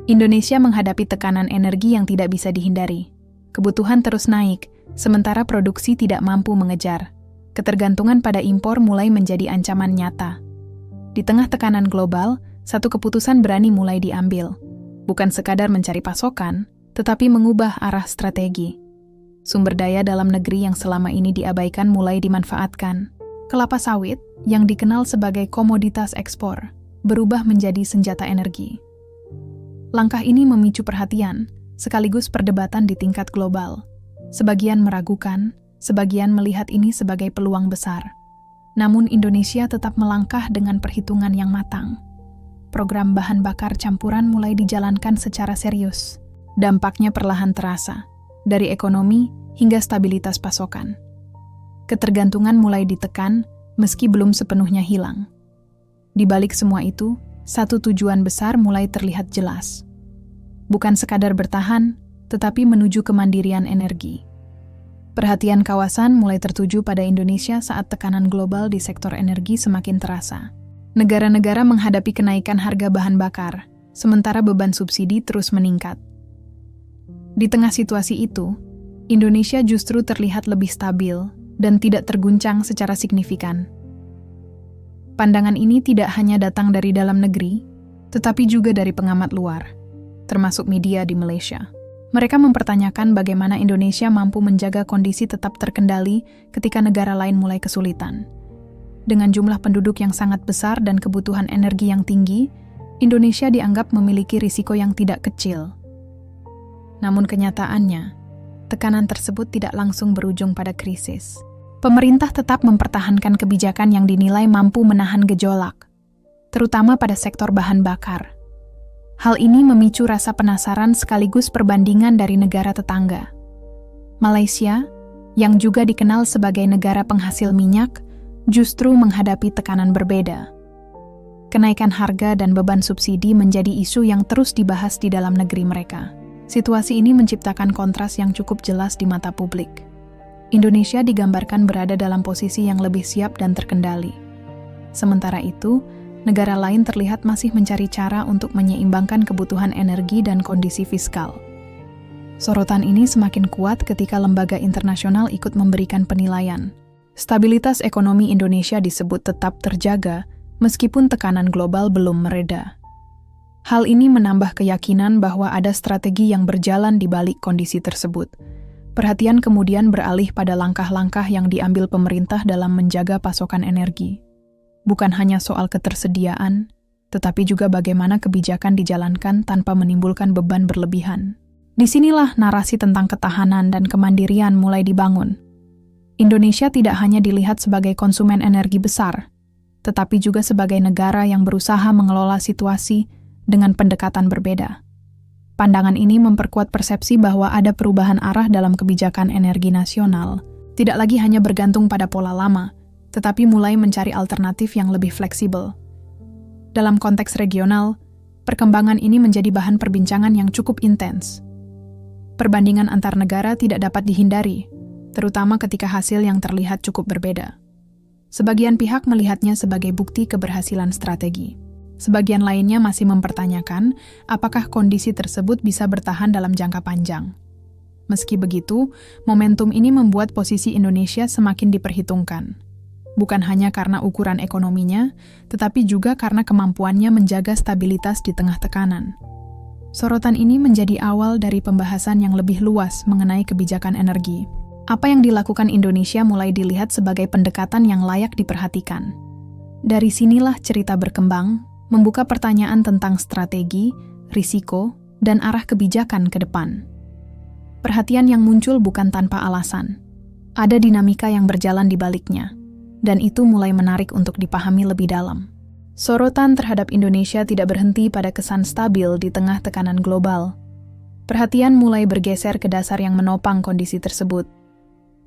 Indonesia menghadapi tekanan energi yang tidak bisa dihindari. Kebutuhan terus naik, sementara produksi tidak mampu mengejar. Ketergantungan pada impor mulai menjadi ancaman nyata. Di tengah tekanan global, satu keputusan berani mulai diambil. Bukan sekadar mencari pasokan, tetapi mengubah arah strategi. Sumber daya dalam negeri yang selama ini diabaikan mulai dimanfaatkan. Kelapa sawit, yang dikenal sebagai komoditas ekspor, berubah menjadi senjata energi. Langkah ini memicu perhatian, sekaligus perdebatan di tingkat global. Sebagian meragukan, sebagian melihat ini sebagai peluang besar. Namun Indonesia tetap melangkah dengan perhitungan yang matang. Program bahan bakar campuran mulai dijalankan secara serius. Dampaknya perlahan terasa, dari ekonomi hingga stabilitas pasokan. Ketergantungan mulai ditekan, meski belum sepenuhnya hilang. Di balik semua itu, satu tujuan besar mulai terlihat jelas. Bukan sekadar bertahan, tetapi menuju kemandirian energi. Perhatian kawasan mulai tertuju pada Indonesia saat tekanan global di sektor energi semakin terasa. Negara-negara menghadapi kenaikan harga bahan bakar, sementara beban subsidi terus meningkat. Di tengah situasi itu, Indonesia justru terlihat lebih stabil dan tidak terguncang secara signifikan. Pandangan ini tidak hanya datang dari dalam negeri, tetapi juga dari pengamat luar, termasuk media di Malaysia. Mereka mempertanyakan bagaimana Indonesia mampu menjaga kondisi tetap terkendali ketika negara lain mulai kesulitan. Dengan jumlah penduduk yang sangat besar dan kebutuhan energi yang tinggi, Indonesia dianggap memiliki risiko yang tidak kecil. Namun kenyataannya, tekanan tersebut tidak langsung berujung pada krisis. Pemerintah tetap mempertahankan kebijakan yang dinilai mampu menahan gejolak, terutama pada sektor bahan bakar. Hal ini memicu rasa penasaran sekaligus perbandingan dari negara tetangga. Malaysia, yang juga dikenal sebagai negara penghasil minyak, justru menghadapi tekanan berbeda. Kenaikan harga dan beban subsidi menjadi isu yang terus dibahas di dalam negeri mereka. Situasi ini menciptakan kontras yang cukup jelas di mata publik. Indonesia digambarkan berada dalam posisi yang lebih siap dan terkendali. Sementara itu, negara lain terlihat masih mencari cara untuk menyeimbangkan kebutuhan energi dan kondisi fiskal. Sorotan ini semakin kuat ketika lembaga internasional ikut memberikan penilaian. Stabilitas ekonomi Indonesia disebut tetap terjaga, meskipun tekanan global belum mereda. Hal ini menambah keyakinan bahwa ada strategi yang berjalan di balik kondisi tersebut. Perhatian kemudian beralih pada langkah-langkah yang diambil pemerintah dalam menjaga pasokan energi. Bukan hanya soal ketersediaan, tetapi juga bagaimana kebijakan dijalankan tanpa menimbulkan beban berlebihan. Disinilah narasi tentang ketahanan dan kemandirian mulai dibangun. Indonesia tidak hanya dilihat sebagai konsumen energi besar, tetapi juga sebagai negara yang berusaha mengelola situasi dengan pendekatan berbeda. Pandangan ini memperkuat persepsi bahwa ada perubahan arah dalam kebijakan energi nasional, tidak lagi hanya bergantung pada pola lama, tetapi mulai mencari alternatif yang lebih fleksibel. Dalam konteks regional, perkembangan ini menjadi bahan perbincangan yang cukup intens. Perbandingan antar negara tidak dapat dihindari, terutama ketika hasil yang terlihat cukup berbeda. Sebagian pihak melihatnya sebagai bukti keberhasilan strategi. Sebagian lainnya masih mempertanyakan apakah kondisi tersebut bisa bertahan dalam jangka panjang. Meski begitu, momentum ini membuat posisi Indonesia semakin diperhitungkan. Bukan hanya karena ukuran ekonominya, tetapi juga karena kemampuannya menjaga stabilitas di tengah tekanan. Sorotan ini menjadi awal dari pembahasan yang lebih luas mengenai kebijakan energi. Apa yang dilakukan Indonesia mulai dilihat sebagai pendekatan yang layak diperhatikan. Dari sinilah cerita berkembang, membuka pertanyaan tentang strategi, risiko, dan arah kebijakan ke depan. Perhatian yang muncul bukan tanpa alasan. Ada dinamika yang berjalan di baliknya, dan itu mulai menarik untuk dipahami lebih dalam. Sorotan terhadap Indonesia tidak berhenti pada kesan stabil di tengah tekanan global. Perhatian mulai bergeser ke dasar yang menopang kondisi tersebut.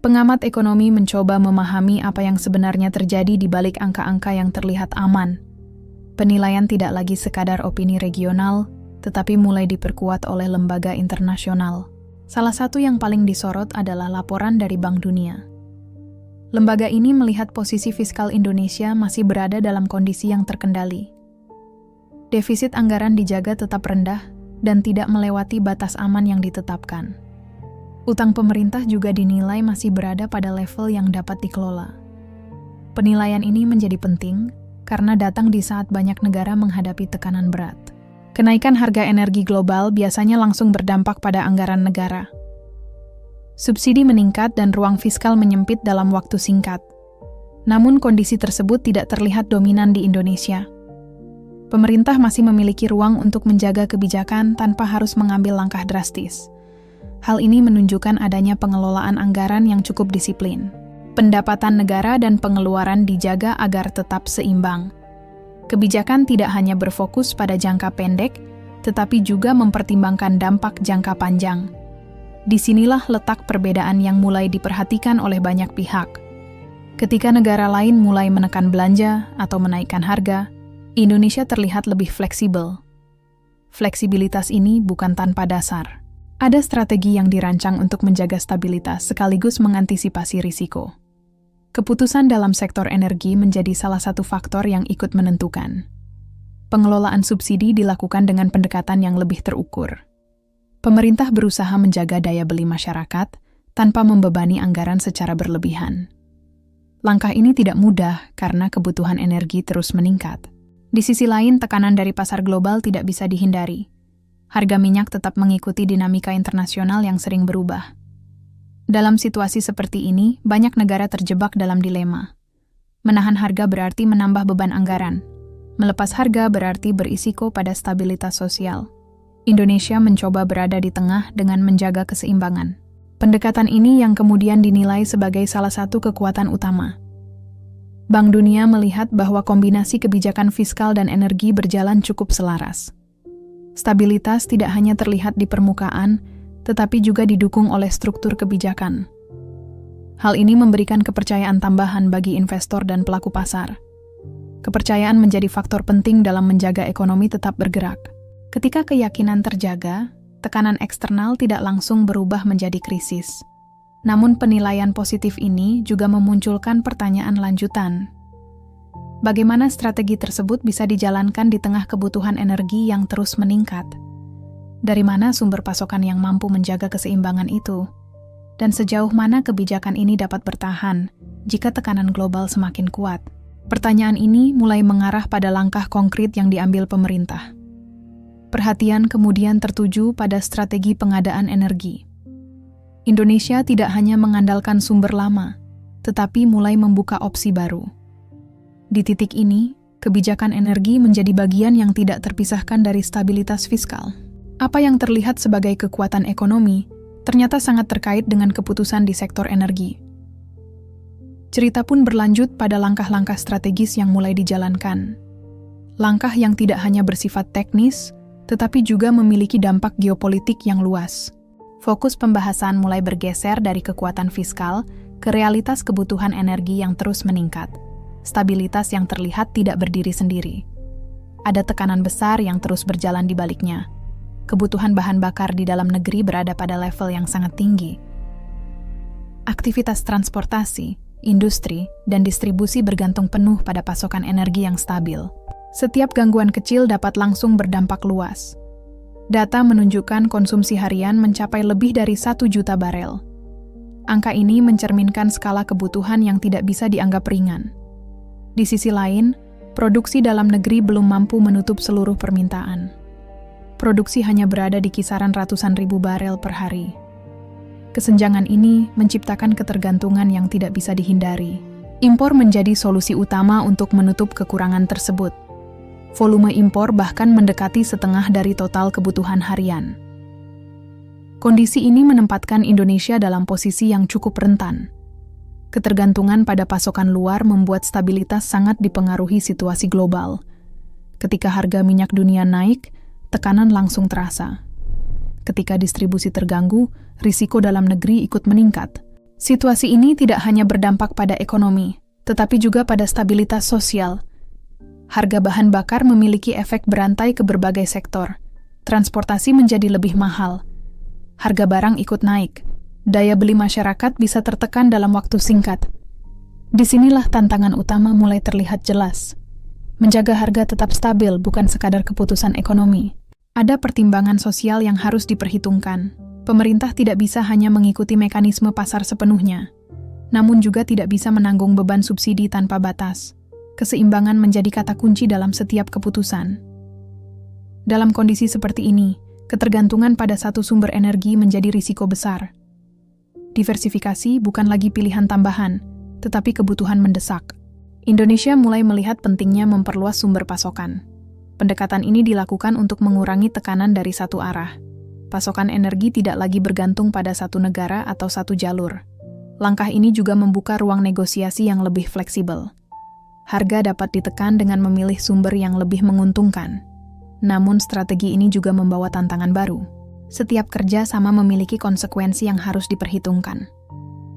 Pengamat ekonomi mencoba memahami apa yang sebenarnya terjadi di balik angka-angka yang terlihat aman. Penilaian tidak lagi sekadar opini regional, tetapi mulai diperkuat oleh lembaga internasional. Salah satu yang paling disorot adalah laporan dari Bank Dunia. Lembaga ini melihat posisi fiskal Indonesia masih berada dalam kondisi yang terkendali. Defisit anggaran dijaga tetap rendah, dan tidak melewati batas aman yang ditetapkan. Utang pemerintah juga dinilai masih berada pada level yang dapat dikelola. Penilaian ini menjadi penting karena datang di saat banyak negara menghadapi tekanan berat. Kenaikan harga energi global biasanya langsung berdampak pada anggaran negara. Subsidi meningkat dan ruang fiskal menyempit dalam waktu singkat. Namun kondisi tersebut tidak terlihat dominan di Indonesia. Pemerintah masih memiliki ruang untuk menjaga kebijakan tanpa harus mengambil langkah drastis. Hal ini menunjukkan adanya pengelolaan anggaran yang cukup disiplin. Pendapatan negara dan pengeluaran dijaga agar tetap seimbang. Kebijakan tidak hanya berfokus pada jangka pendek, tetapi juga mempertimbangkan dampak jangka panjang. Disinilah letak perbedaan yang mulai diperhatikan oleh banyak pihak. Ketika negara lain mulai menekan belanja atau menaikkan harga, Indonesia terlihat lebih fleksibel. Fleksibilitas ini bukan tanpa dasar. Ada strategi yang dirancang untuk menjaga stabilitas sekaligus mengantisipasi risiko. Keputusan dalam sektor energi menjadi salah satu faktor yang ikut menentukan. Pengelolaan subsidi dilakukan dengan pendekatan yang lebih terukur. Pemerintah berusaha menjaga daya beli masyarakat tanpa membebani anggaran secara berlebihan. Langkah ini tidak mudah karena kebutuhan energi terus meningkat. Di sisi lain, tekanan dari pasar global tidak bisa dihindari. Harga minyak tetap mengikuti dinamika internasional yang sering berubah. Dalam situasi seperti ini, banyak negara terjebak dalam dilema. Menahan harga berarti menambah beban anggaran. Melepas harga berarti berisiko pada stabilitas sosial. Indonesia mencoba berada di tengah dengan menjaga keseimbangan. Pendekatan ini yang kemudian dinilai sebagai salah satu kekuatan utama. Bank Dunia melihat bahwa kombinasi kebijakan fiskal dan energi berjalan cukup selaras. Stabilitas tidak hanya terlihat di permukaan, tetapi juga didukung oleh struktur kebijakan. Hal ini memberikan kepercayaan tambahan bagi investor dan pelaku pasar. Kepercayaan menjadi faktor penting dalam menjaga ekonomi tetap bergerak. Ketika keyakinan terjaga, tekanan eksternal tidak langsung berubah menjadi krisis. Namun penilaian positif ini juga memunculkan pertanyaan lanjutan. Bagaimana strategi tersebut bisa dijalankan di tengah kebutuhan energi yang terus meningkat? Dari mana sumber pasokan yang mampu menjaga keseimbangan itu? Dan sejauh mana kebijakan ini dapat bertahan jika tekanan global semakin kuat? Pertanyaan ini mulai mengarah pada langkah konkret yang diambil pemerintah. Perhatian kemudian tertuju pada strategi pengadaan energi. Indonesia tidak hanya mengandalkan sumber lama, tetapi mulai membuka opsi baru. Di titik ini, kebijakan energi menjadi bagian yang tidak terpisahkan dari stabilitas fiskal. Apa yang terlihat sebagai kekuatan ekonomi, ternyata sangat terkait dengan keputusan di sektor energi. Cerita pun berlanjut pada langkah-langkah strategis yang mulai dijalankan. Langkah yang tidak hanya bersifat teknis, tetapi juga memiliki dampak geopolitik yang luas. Fokus pembahasan mulai bergeser dari kekuatan fiskal ke realitas kebutuhan energi yang terus meningkat. Stabilitas yang terlihat tidak berdiri sendiri. Ada tekanan besar yang terus berjalan di baliknya. Kebutuhan bahan bakar di dalam negeri berada pada level yang sangat tinggi. Aktivitas transportasi, industri, dan distribusi bergantung penuh pada pasokan energi yang stabil. Setiap gangguan kecil dapat langsung berdampak luas. Data menunjukkan konsumsi harian mencapai lebih dari 1 juta barel. Angka ini mencerminkan skala kebutuhan yang tidak bisa dianggap ringan. Di sisi lain, produksi dalam negeri belum mampu menutup seluruh permintaan. Produksi hanya berada di kisaran ratusan ribu barel per hari. Kesenjangan ini menciptakan ketergantungan yang tidak bisa dihindari. Impor menjadi solusi utama untuk menutup kekurangan tersebut. Volume impor bahkan mendekati setengah dari total kebutuhan harian. Kondisi ini menempatkan Indonesia dalam posisi yang cukup rentan. Ketergantungan pada pasokan luar membuat stabilitas sangat dipengaruhi situasi global. Ketika harga minyak dunia naik, tekanan langsung terasa. Ketika distribusi terganggu, risiko dalam negeri ikut meningkat. Situasi ini tidak hanya berdampak pada ekonomi, tetapi juga pada stabilitas sosial. Harga bahan bakar memiliki efek berantai ke berbagai sektor. Transportasi menjadi lebih mahal. Harga barang ikut naik. Daya beli masyarakat bisa tertekan dalam waktu singkat. Disinilah tantangan utama mulai terlihat jelas. Menjaga harga tetap stabil bukan sekadar keputusan ekonomi, Ada pertimbangan sosial yang harus diperhitungkan. Pemerintah tidak bisa hanya mengikuti mekanisme pasar sepenuhnya, namun juga tidak bisa menanggung beban subsidi tanpa batas. Keseimbangan menjadi kata kunci dalam setiap keputusan. Dalam kondisi seperti ini, ketergantungan pada satu sumber energi menjadi risiko besar. Diversifikasi bukan lagi pilihan tambahan, tetapi kebutuhan mendesak. Indonesia mulai melihat pentingnya memperluas sumber pasokan. Pendekatan ini dilakukan untuk mengurangi tekanan dari satu arah. Pasokan energi tidak lagi bergantung pada satu negara atau satu jalur. Langkah ini juga membuka ruang negosiasi yang lebih fleksibel. Harga dapat ditekan dengan memilih sumber yang lebih menguntungkan. Namun strategi ini juga membawa tantangan baru. Setiap kerja sama memiliki konsekuensi yang harus diperhitungkan.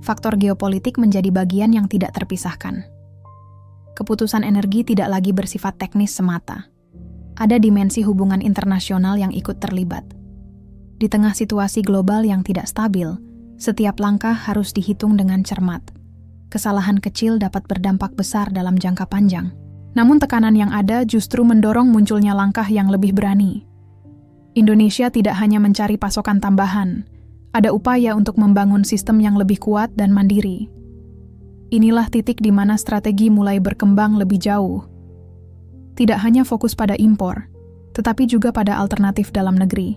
Faktor geopolitik menjadi bagian yang tidak terpisahkan. Keputusan energi tidak lagi bersifat teknis semata. Ada dimensi hubungan internasional yang ikut terlibat. Di tengah situasi global yang tidak stabil, setiap langkah harus dihitung dengan cermat. Kesalahan kecil dapat berdampak besar dalam jangka panjang. Namun tekanan yang ada justru mendorong munculnya langkah yang lebih berani. Indonesia tidak hanya mencari pasokan tambahan, ada upaya untuk membangun sistem yang lebih kuat dan mandiri. Inilah titik di mana strategi mulai berkembang lebih jauh. Tidak hanya fokus pada impor, tetapi juga pada alternatif dalam negeri.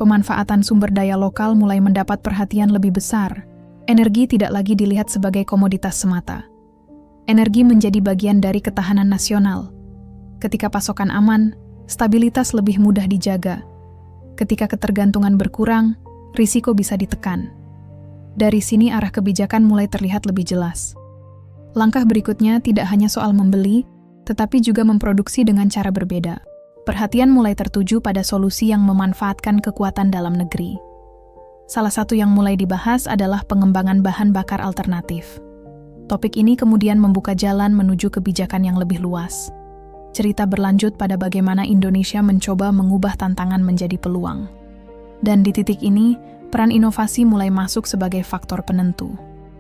Pemanfaatan sumber daya lokal mulai mendapat perhatian lebih besar. Energi tidak lagi dilihat sebagai komoditas semata. Energi menjadi bagian dari ketahanan nasional. Ketika pasokan aman, stabilitas lebih mudah dijaga. Ketika ketergantungan berkurang, risiko bisa ditekan. Dari sini arah kebijakan mulai terlihat lebih jelas. Langkah berikutnya tidak hanya soal membeli, tetapi juga memproduksi dengan cara berbeda. Perhatian mulai tertuju pada solusi yang memanfaatkan kekuatan dalam negeri. Salah satu yang mulai dibahas adalah pengembangan bahan bakar alternatif. Topik ini kemudian membuka jalan menuju kebijakan yang lebih luas. Cerita berlanjut pada bagaimana Indonesia mencoba mengubah tantangan menjadi peluang. Dan di titik ini, peran inovasi mulai masuk sebagai faktor penentu.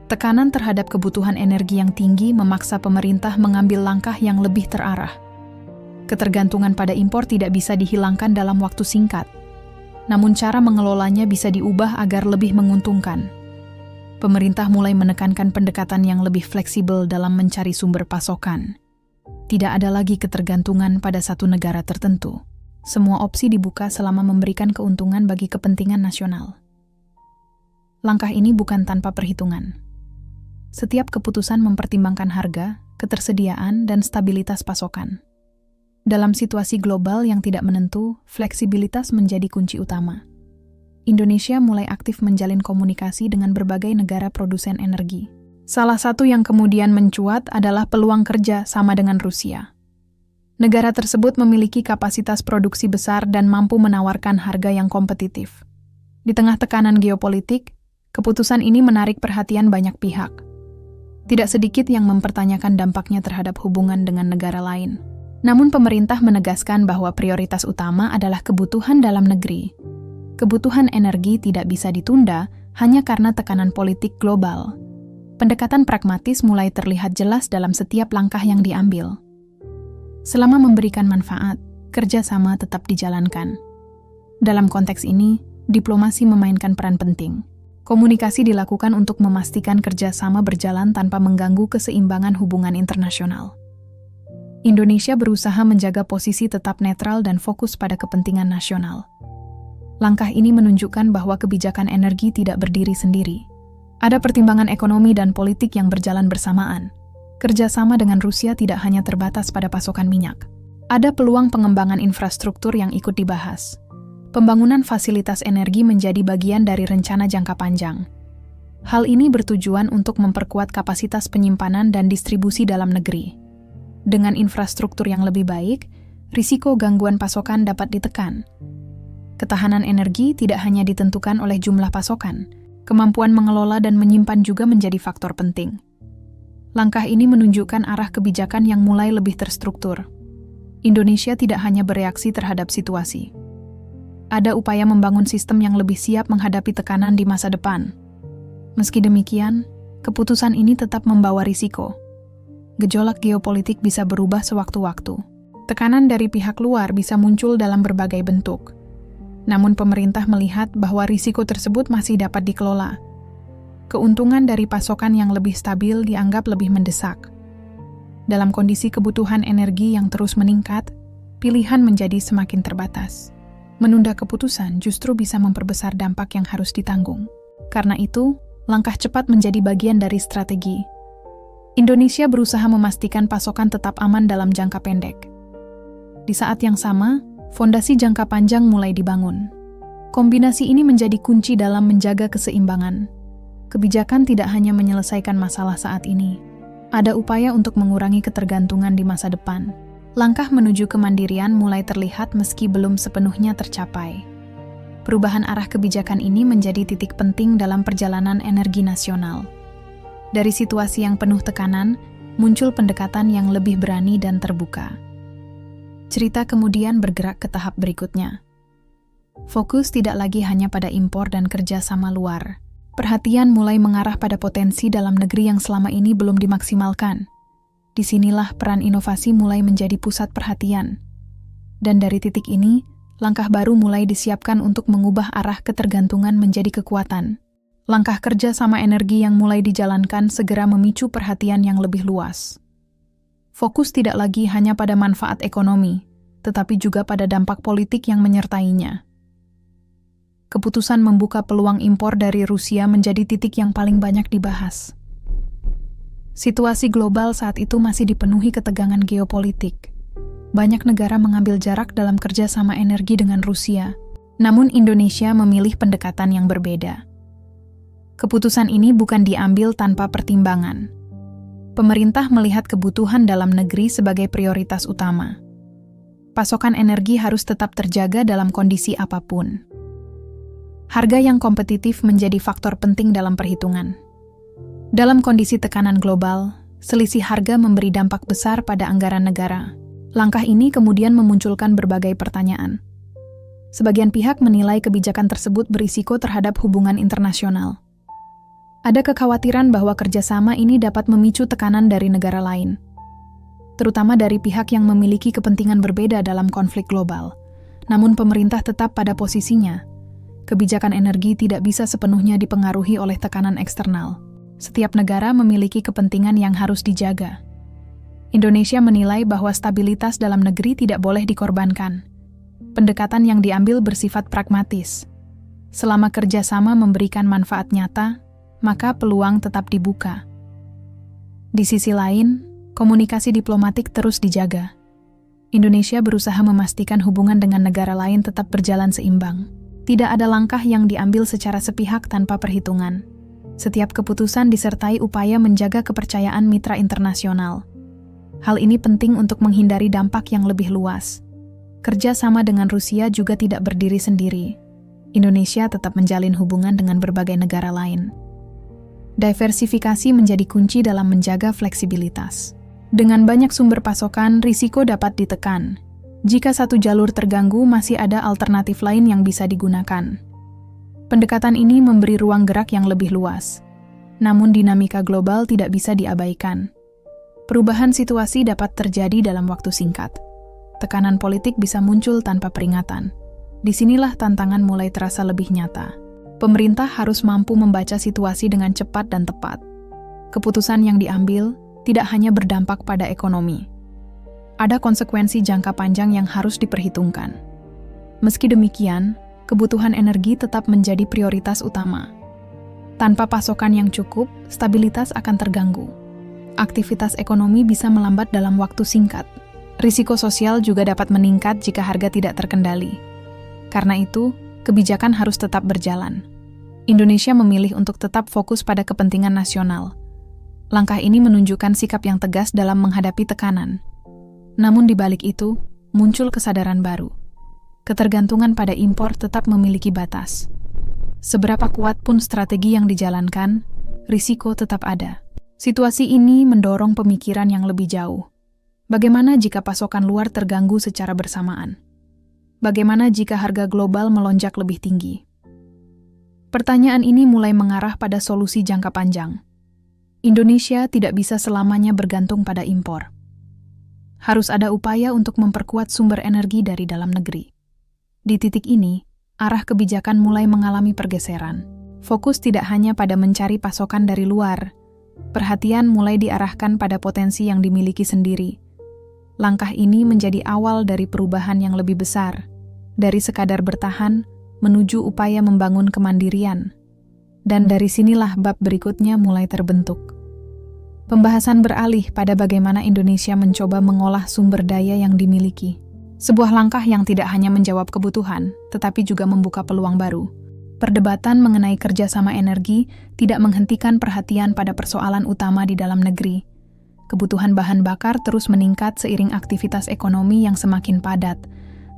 Tekanan terhadap kebutuhan energi yang tinggi memaksa pemerintah mengambil langkah yang lebih terarah. Ketergantungan pada impor tidak bisa dihilangkan dalam waktu singkat, namun cara mengelolanya bisa diubah agar lebih menguntungkan. Pemerintah mulai menekankan pendekatan yang lebih fleksibel dalam mencari sumber pasokan. Tidak ada lagi ketergantungan pada satu negara tertentu. Semua opsi dibuka selama memberikan keuntungan bagi kepentingan nasional. Langkah ini bukan tanpa perhitungan. Setiap keputusan mempertimbangkan harga, ketersediaan, dan stabilitas pasokan. Dalam situasi global yang tidak menentu, fleksibilitas menjadi kunci utama. Indonesia mulai aktif menjalin komunikasi dengan berbagai negara produsen energi. Salah satu yang kemudian mencuat adalah peluang kerja sama dengan Rusia. Negara tersebut memiliki kapasitas produksi besar dan mampu menawarkan harga yang kompetitif. Di tengah tekanan geopolitik, keputusan ini menarik perhatian banyak pihak. Tidak sedikit yang mempertanyakan dampaknya terhadap hubungan dengan negara lain. Namun pemerintah menegaskan bahwa prioritas utama adalah kebutuhan dalam negeri. Kebutuhan energi tidak bisa ditunda hanya karena tekanan politik global. Pendekatan pragmatis mulai terlihat jelas dalam setiap langkah yang diambil. Selama memberikan manfaat, kerjasama tetap dijalankan. Dalam konteks ini, diplomasi memainkan peran penting. Komunikasi dilakukan untuk memastikan kerjasama berjalan tanpa mengganggu keseimbangan hubungan internasional. Indonesia berusaha menjaga posisi tetap netral dan fokus pada kepentingan nasional. Langkah ini menunjukkan bahwa kebijakan energi tidak berdiri sendiri. Ada pertimbangan ekonomi dan politik yang berjalan bersamaan. Kerjasama dengan Rusia tidak hanya terbatas pada pasokan minyak. Ada peluang pengembangan infrastruktur yang ikut dibahas. Pembangunan fasilitas energi menjadi bagian dari rencana jangka panjang. Hal ini bertujuan untuk memperkuat kapasitas penyimpanan dan distribusi dalam negeri. Dengan infrastruktur yang lebih baik, risiko gangguan pasokan dapat ditekan. Ketahanan energi tidak hanya ditentukan oleh jumlah pasokan, kemampuan mengelola dan menyimpan juga menjadi faktor penting. Langkah ini menunjukkan arah kebijakan yang mulai lebih terstruktur. Indonesia tidak hanya bereaksi terhadap situasi. Ada upaya membangun sistem yang lebih siap menghadapi tekanan di masa depan. Meski demikian, keputusan ini tetap membawa risiko. Gejolak geopolitik bisa berubah sewaktu-waktu. Tekanan dari pihak luar bisa muncul dalam berbagai bentuk. Namun pemerintah melihat bahwa risiko tersebut masih dapat dikelola. Keuntungan dari pasokan yang lebih stabil dianggap lebih mendesak. Dalam kondisi kebutuhan energi yang terus meningkat, pilihan menjadi semakin terbatas. Menunda keputusan justru bisa memperbesar dampak yang harus ditanggung. Karena itu, langkah cepat menjadi bagian dari strategi. Indonesia berusaha memastikan pasokan tetap aman dalam jangka pendek. Di saat yang sama, fondasi jangka panjang mulai dibangun. Kombinasi ini menjadi kunci dalam menjaga keseimbangan. Kebijakan tidak hanya menyelesaikan masalah saat ini. Ada upaya untuk mengurangi ketergantungan di masa depan. Langkah menuju kemandirian mulai terlihat meski belum sepenuhnya tercapai. Perubahan arah kebijakan ini menjadi titik penting dalam perjalanan energi nasional. Dari situasi yang penuh tekanan, muncul pendekatan yang lebih berani dan terbuka. Cerita kemudian bergerak ke tahap berikutnya. Fokus tidak lagi hanya pada impor dan kerja sama luar. Perhatian mulai mengarah pada potensi dalam negeri yang selama ini belum dimaksimalkan. Disinilah peran inovasi mulai menjadi pusat perhatian. Dan dari titik ini, langkah baru mulai disiapkan untuk mengubah arah ketergantungan menjadi kekuatan. Langkah kerja sama energi yang mulai dijalankan segera memicu perhatian yang lebih luas. Fokus tidak lagi hanya pada manfaat ekonomi, tetapi juga pada dampak politik yang menyertainya. Keputusan membuka peluang impor dari Rusia menjadi titik yang paling banyak dibahas. Situasi global saat itu masih dipenuhi ketegangan geopolitik. Banyak negara mengambil jarak dalam kerjasama energi dengan Rusia, namun Indonesia memilih pendekatan yang berbeda. Keputusan ini bukan diambil tanpa pertimbangan. Pemerintah melihat kebutuhan dalam negeri sebagai prioritas utama. Pasokan energi harus tetap terjaga dalam kondisi apapun. Harga yang kompetitif menjadi faktor penting dalam perhitungan. Dalam kondisi tekanan global, selisih harga memberi dampak besar pada anggaran negara. Langkah ini kemudian memunculkan berbagai pertanyaan. Sebagian pihak menilai kebijakan tersebut berisiko terhadap hubungan internasional. Ada kekhawatiran bahwa kerjasama ini dapat memicu tekanan dari negara lain, terutama dari pihak yang memiliki kepentingan berbeda dalam konflik global. Namun pemerintah tetap pada posisinya. Kebijakan energi tidak bisa sepenuhnya dipengaruhi oleh tekanan eksternal. Setiap negara memiliki kepentingan yang harus dijaga. Indonesia menilai bahwa stabilitas dalam negeri tidak boleh dikorbankan. Pendekatan yang diambil bersifat pragmatis. Selama kerjasama memberikan manfaat nyata, maka peluang tetap dibuka. Di sisi lain, komunikasi diplomatik terus dijaga. Indonesia berusaha memastikan hubungan dengan negara lain tetap berjalan seimbang. Tidak ada langkah yang diambil secara sepihak tanpa perhitungan. Setiap keputusan disertai upaya menjaga kepercayaan mitra internasional. Hal ini penting untuk menghindari dampak yang lebih luas. Kerja sama dengan Rusia juga tidak berdiri sendiri. Indonesia tetap menjalin hubungan dengan berbagai negara lain. Diversifikasi menjadi kunci dalam menjaga fleksibilitas. Dengan banyak sumber pasokan, risiko dapat ditekan. Jika satu jalur terganggu, masih ada alternatif lain yang bisa digunakan. Pendekatan ini memberi ruang gerak yang lebih luas. Namun dinamika global tidak bisa diabaikan. Perubahan situasi dapat terjadi dalam waktu singkat. Tekanan politik bisa muncul tanpa peringatan. Disinilah tantangan mulai terasa lebih nyata. Pemerintah harus mampu membaca situasi dengan cepat dan tepat. Keputusan yang diambil tidak hanya berdampak pada ekonomi. Ada konsekuensi jangka panjang yang harus diperhitungkan. Meski demikian, kebutuhan energi tetap menjadi prioritas utama. Tanpa pasokan yang cukup, stabilitas akan terganggu. Aktivitas ekonomi bisa melambat dalam waktu singkat. Risiko sosial juga dapat meningkat jika harga tidak terkendali. Karena itu, kebijakan harus tetap berjalan. Indonesia memilih untuk tetap fokus pada kepentingan nasional. Langkah ini menunjukkan sikap yang tegas dalam menghadapi tekanan. Namun di balik itu, muncul kesadaran baru. Ketergantungan pada impor tetap memiliki batas. Seberapa kuat pun strategi yang dijalankan, risiko tetap ada. Situasi ini mendorong pemikiran yang lebih jauh. Bagaimana jika pasokan luar terganggu secara bersamaan? Bagaimana jika harga global melonjak lebih tinggi? Pertanyaan ini mulai mengarah pada solusi jangka panjang. Indonesia tidak bisa selamanya bergantung pada impor. Harus ada upaya untuk memperkuat sumber energi dari dalam negeri. Di titik ini, arah kebijakan mulai mengalami pergeseran. Fokus tidak hanya pada mencari pasokan dari luar, perhatian mulai diarahkan pada potensi yang dimiliki sendiri. Langkah ini menjadi awal dari perubahan yang lebih besar, dari sekadar bertahan menuju upaya membangun kemandirian. Dan dari sinilah bab berikutnya mulai terbentuk. Pembahasan beralih pada bagaimana Indonesia mencoba mengolah sumber daya yang dimiliki. Sebuah langkah yang tidak hanya menjawab kebutuhan, tetapi juga membuka peluang baru. Perdebatan mengenai kerjasama energi tidak menghentikan perhatian pada persoalan utama di dalam negeri. Kebutuhan bahan bakar terus meningkat seiring aktivitas ekonomi yang semakin padat.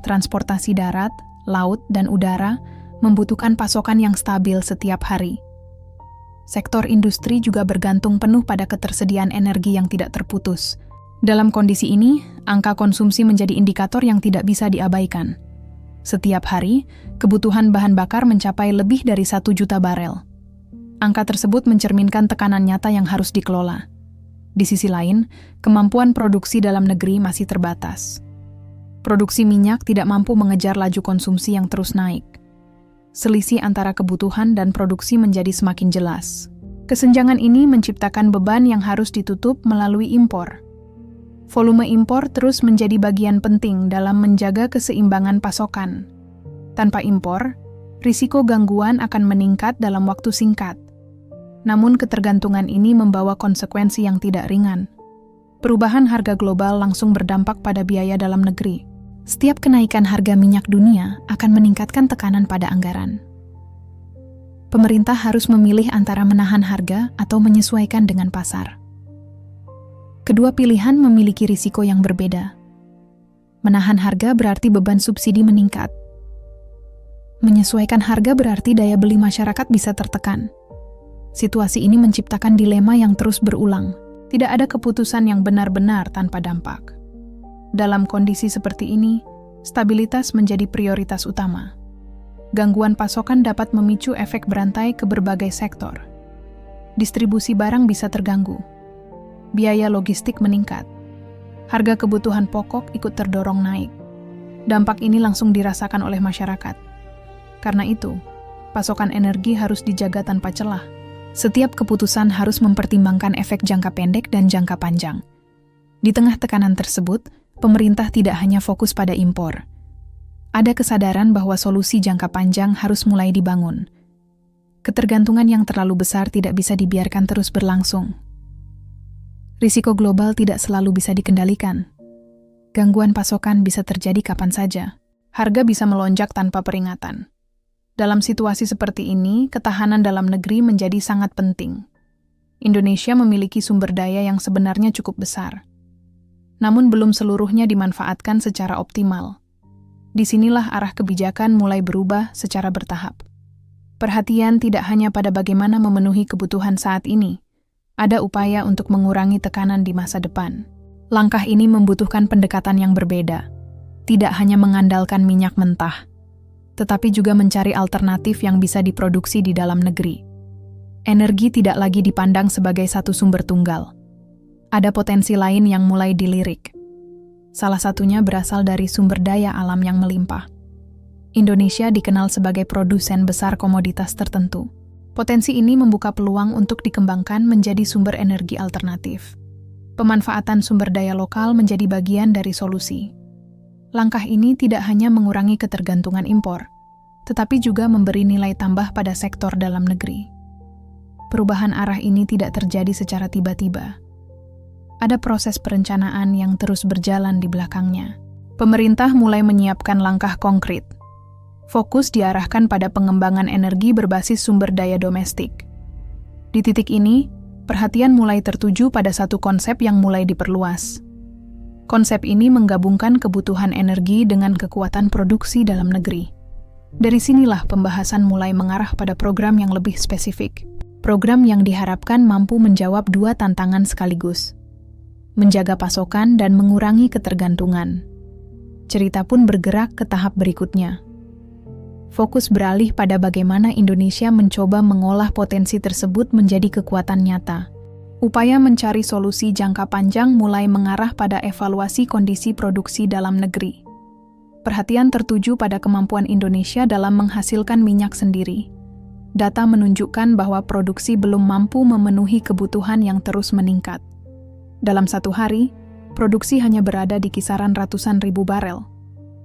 Transportasi darat, laut, dan udara membutuhkan pasokan yang stabil setiap hari. Sektor industri juga bergantung penuh pada ketersediaan energi yang tidak terputus. Dalam kondisi ini, angka konsumsi menjadi indikator yang tidak bisa diabaikan. Setiap hari, kebutuhan bahan bakar mencapai lebih dari 1 juta barel. Angka tersebut mencerminkan tekanan nyata yang harus dikelola. Di sisi lain, kemampuan produksi dalam negeri masih terbatas. Produksi minyak tidak mampu mengejar laju konsumsi yang terus naik. Selisih antara kebutuhan dan produksi menjadi semakin jelas. Kesenjangan ini menciptakan beban yang harus ditutup melalui impor. Volume impor terus menjadi bagian penting dalam menjaga keseimbangan pasokan. Tanpa impor, risiko gangguan akan meningkat dalam waktu singkat. Namun ketergantungan ini membawa konsekuensi yang tidak ringan. Perubahan harga global langsung berdampak pada biaya dalam negeri. Setiap kenaikan harga minyak dunia akan meningkatkan tekanan pada anggaran. Pemerintah harus memilih antara menahan harga atau menyesuaikan dengan pasar. Kedua pilihan memiliki risiko yang berbeda. Menahan harga berarti beban subsidi meningkat. Menyesuaikan harga berarti daya beli masyarakat bisa tertekan. Situasi ini menciptakan dilema yang terus berulang. Tidak ada keputusan yang benar-benar tanpa dampak. Dalam kondisi seperti ini, stabilitas menjadi prioritas utama. Gangguan pasokan dapat memicu efek berantai ke berbagai sektor. Distribusi barang bisa terganggu. Biaya logistik meningkat. Harga kebutuhan pokok ikut terdorong naik. Dampak ini langsung dirasakan oleh masyarakat. Karena itu, pasokan energi harus dijaga tanpa celah. Setiap keputusan harus mempertimbangkan efek jangka pendek dan jangka panjang. Di tengah tekanan tersebut, pemerintah tidak hanya fokus pada impor. Ada kesadaran bahwa solusi jangka panjang harus mulai dibangun. Ketergantungan yang terlalu besar tidak bisa dibiarkan terus berlangsung. Risiko global tidak selalu bisa dikendalikan. Gangguan pasokan bisa terjadi kapan saja. Harga bisa melonjak tanpa peringatan. Dalam situasi seperti ini, ketahanan dalam negeri menjadi sangat penting. Indonesia memiliki sumber daya yang sebenarnya cukup besar. Namun belum seluruhnya dimanfaatkan secara optimal. Disinilah arah kebijakan mulai berubah secara bertahap. Perhatian tidak hanya pada bagaimana memenuhi kebutuhan saat ini, ada upaya untuk mengurangi tekanan di masa depan. Langkah ini membutuhkan pendekatan yang berbeda, tidak hanya mengandalkan minyak mentah, tetapi juga mencari alternatif yang bisa diproduksi di dalam negeri. Energi tidak lagi dipandang sebagai satu sumber tunggal. Ada potensi lain yang mulai dilirik. Salah satunya berasal dari sumber daya alam yang melimpah. Indonesia dikenal sebagai produsen besar komoditas tertentu. Potensi ini membuka peluang untuk dikembangkan menjadi sumber energi alternatif. Pemanfaatan sumber daya lokal menjadi bagian dari solusi. Langkah ini tidak hanya mengurangi ketergantungan impor, tetapi juga memberi nilai tambah pada sektor dalam negeri. Perubahan arah ini tidak terjadi secara tiba-tiba. Ada proses perencanaan yang terus berjalan di belakangnya. Pemerintah mulai menyiapkan langkah konkret. Fokus diarahkan pada pengembangan energi berbasis sumber daya domestik. Di titik ini, perhatian mulai tertuju pada satu konsep yang mulai diperluas. Konsep ini menggabungkan kebutuhan energi dengan kekuatan produksi dalam negeri. Dari sinilah pembahasan mulai mengarah pada program yang lebih spesifik. Program yang diharapkan mampu menjawab dua tantangan sekaligus. Menjaga pasokan dan mengurangi ketergantungan. Cerita pun bergerak ke tahap berikutnya. Fokus beralih pada bagaimana Indonesia mencoba mengolah potensi tersebut menjadi kekuatan nyata. Upaya mencari solusi jangka panjang mulai mengarah pada evaluasi kondisi produksi dalam negeri. Perhatian tertuju pada kemampuan Indonesia dalam menghasilkan minyak sendiri. Data menunjukkan bahwa produksi belum mampu memenuhi kebutuhan yang terus meningkat. Dalam satu hari, produksi hanya berada di kisaran ratusan ribu barel.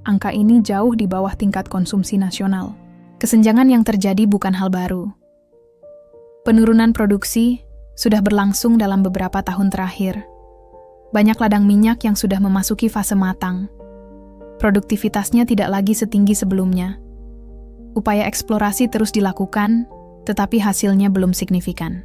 Angka ini jauh di bawah tingkat konsumsi nasional. Kesenjangan yang terjadi bukan hal baru. Penurunan produksi sudah berlangsung dalam beberapa tahun terakhir. Banyak ladang minyak yang sudah memasuki fase matang. Produktivitasnya tidak lagi setinggi sebelumnya. Upaya eksplorasi terus dilakukan, tetapi hasilnya belum signifikan.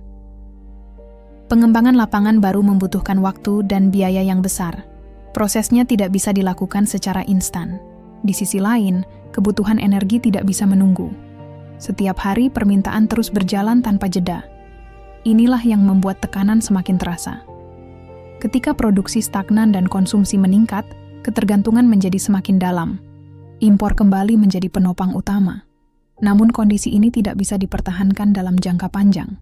Pengembangan lapangan baru membutuhkan waktu dan biaya yang besar. Prosesnya tidak bisa dilakukan secara instan. Di sisi lain, kebutuhan energi tidak bisa menunggu. Setiap hari permintaan terus berjalan tanpa jeda. Inilah yang membuat tekanan semakin terasa. Ketika produksi stagnan dan konsumsi meningkat, ketergantungan menjadi semakin dalam. Impor kembali menjadi penopang utama. Namun kondisi ini tidak bisa dipertahankan dalam jangka panjang.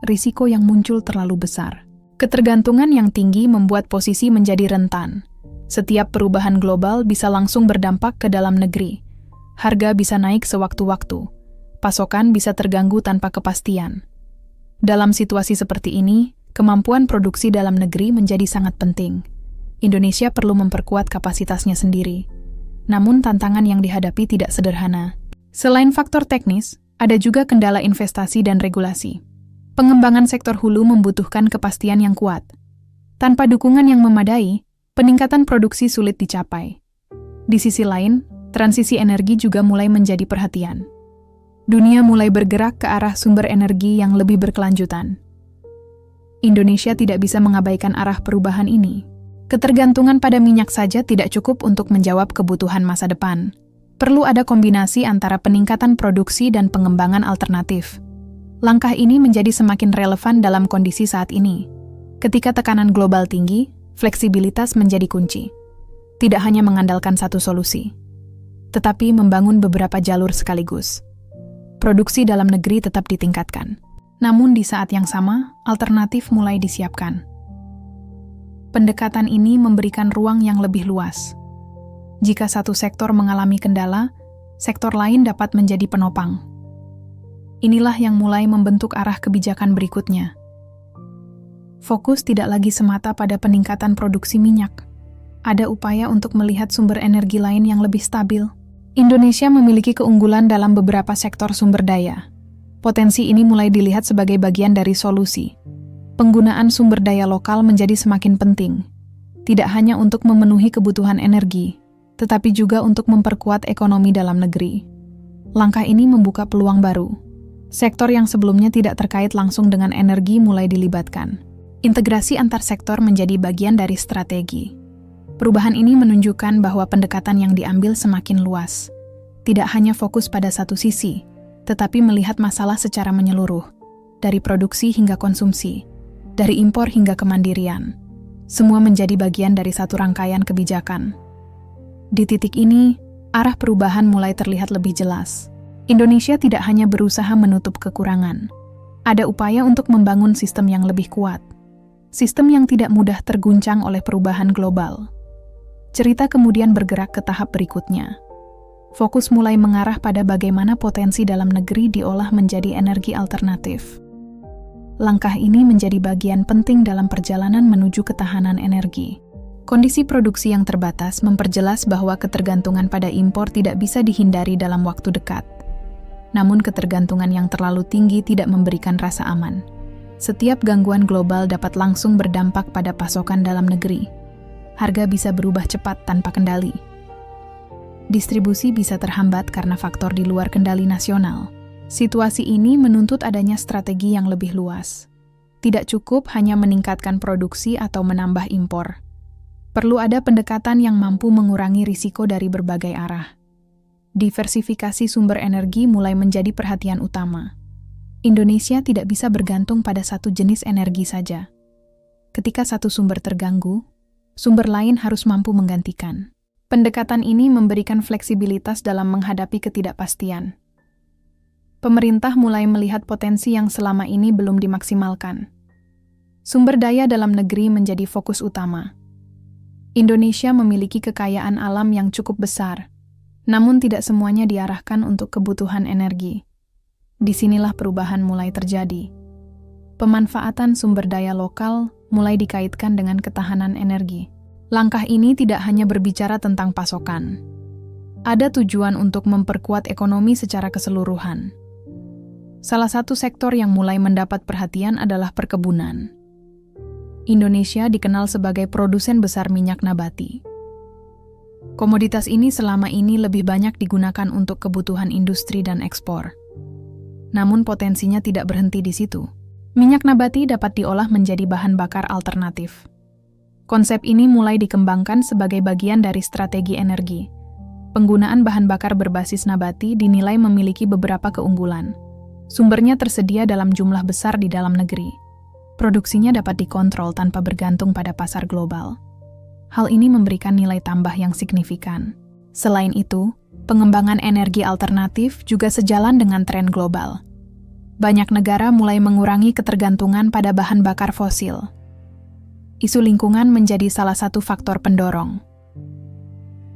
Risiko yang muncul terlalu besar. Ketergantungan yang tinggi membuat posisi menjadi rentan. Setiap perubahan global bisa langsung berdampak ke dalam negeri. Harga bisa naik sewaktu-waktu. Pasokan bisa terganggu tanpa kepastian. Dalam situasi seperti ini, kemampuan produksi dalam negeri menjadi sangat penting. Indonesia perlu memperkuat kapasitasnya sendiri. Namun tantangan yang dihadapi tidak sederhana. Selain faktor teknis, ada juga kendala investasi dan regulasi. Pengembangan sektor hulu membutuhkan kepastian yang kuat. Tanpa dukungan yang memadai, peningkatan produksi sulit dicapai. Di sisi lain, transisi energi juga mulai menjadi perhatian. Dunia mulai bergerak ke arah sumber energi yang lebih berkelanjutan. Indonesia tidak bisa mengabaikan arah perubahan ini. Ketergantungan pada minyak saja tidak cukup untuk menjawab kebutuhan masa depan. Perlu ada kombinasi antara peningkatan produksi dan pengembangan alternatif. Langkah ini menjadi semakin relevan dalam kondisi saat ini. Ketika tekanan global tinggi, fleksibilitas menjadi kunci. Tidak hanya mengandalkan satu solusi, tetapi membangun beberapa jalur sekaligus. Produksi dalam negeri tetap ditingkatkan. Namun di saat yang sama, alternatif mulai disiapkan. Pendekatan ini memberikan ruang yang lebih luas. Jika satu sektor mengalami kendala, sektor lain dapat menjadi penopang. Inilah yang mulai membentuk arah kebijakan berikutnya. Fokus tidak lagi semata pada peningkatan produksi minyak. Ada upaya untuk melihat sumber energi lain yang lebih stabil. Indonesia memiliki keunggulan dalam beberapa sektor sumber daya. Potensi ini mulai dilihat sebagai bagian dari solusi. Penggunaan sumber daya lokal menjadi semakin penting. Tidak hanya untuk memenuhi kebutuhan energi, tetapi juga untuk memperkuat ekonomi dalam negeri. Langkah ini membuka peluang baru. Sektor yang sebelumnya tidak terkait langsung dengan energi mulai dilibatkan. Integrasi antar sektor menjadi bagian dari strategi. Perubahan ini menunjukkan bahwa pendekatan yang diambil semakin luas. Tidak hanya fokus pada satu sisi, tetapi melihat masalah secara menyeluruh, dari produksi hingga konsumsi, dari impor hingga kemandirian. Semua menjadi bagian dari satu rangkaian kebijakan. Di titik ini, arah perubahan mulai terlihat lebih jelas. Indonesia tidak hanya berusaha menutup kekurangan. Ada upaya untuk membangun sistem yang lebih kuat. Sistem yang tidak mudah terguncang oleh perubahan global. Cerita kemudian bergerak ke tahap berikutnya. Fokus mulai mengarah pada bagaimana potensi dalam negeri diolah menjadi energi alternatif. Langkah ini menjadi bagian penting dalam perjalanan menuju ketahanan energi. Kondisi produksi yang terbatas memperjelas bahwa ketergantungan pada impor tidak bisa dihindari dalam waktu dekat. Namun ketergantungan yang terlalu tinggi tidak memberikan rasa aman. Setiap gangguan global dapat langsung berdampak pada pasokan dalam negeri. Harga bisa berubah cepat tanpa kendali. Distribusi bisa terhambat karena faktor di luar kendali nasional. Situasi ini menuntut adanya strategi yang lebih luas. Tidak cukup hanya meningkatkan produksi atau menambah impor. Perlu ada pendekatan yang mampu mengurangi risiko dari berbagai arah. Diversifikasi sumber energi mulai menjadi perhatian utama. Indonesia tidak bisa bergantung pada satu jenis energi saja. Ketika satu sumber terganggu, sumber lain harus mampu menggantikan. Pendekatan ini memberikan fleksibilitas dalam menghadapi ketidakpastian. Pemerintah mulai melihat potensi yang selama ini belum dimaksimalkan. Sumber daya dalam negeri menjadi fokus utama. Indonesia memiliki kekayaan alam yang cukup besar, namun tidak semuanya diarahkan untuk kebutuhan energi. Disinilah perubahan mulai terjadi. Pemanfaatan sumber daya lokal mulai dikaitkan dengan ketahanan energi. Langkah ini tidak hanya berbicara tentang pasokan. Ada tujuan untuk memperkuat ekonomi secara keseluruhan. Salah satu sektor yang mulai mendapat perhatian adalah perkebunan. Indonesia dikenal sebagai produsen besar minyak nabati. Komoditas ini selama ini lebih banyak digunakan untuk kebutuhan industri dan ekspor. Namun potensinya tidak berhenti di situ. Minyak nabati dapat diolah menjadi bahan bakar alternatif. Konsep ini mulai dikembangkan sebagai bagian dari strategi energi. Penggunaan bahan bakar berbasis nabati dinilai memiliki beberapa keunggulan. Sumbernya tersedia dalam jumlah besar di dalam negeri. Produksinya dapat dikontrol tanpa bergantung pada pasar global. Hal ini memberikan nilai tambah yang signifikan. Selain itu, pengembangan energi alternatif juga sejalan dengan tren global. Banyak negara mulai mengurangi ketergantungan pada bahan bakar fosil. Isu lingkungan menjadi salah satu faktor pendorong.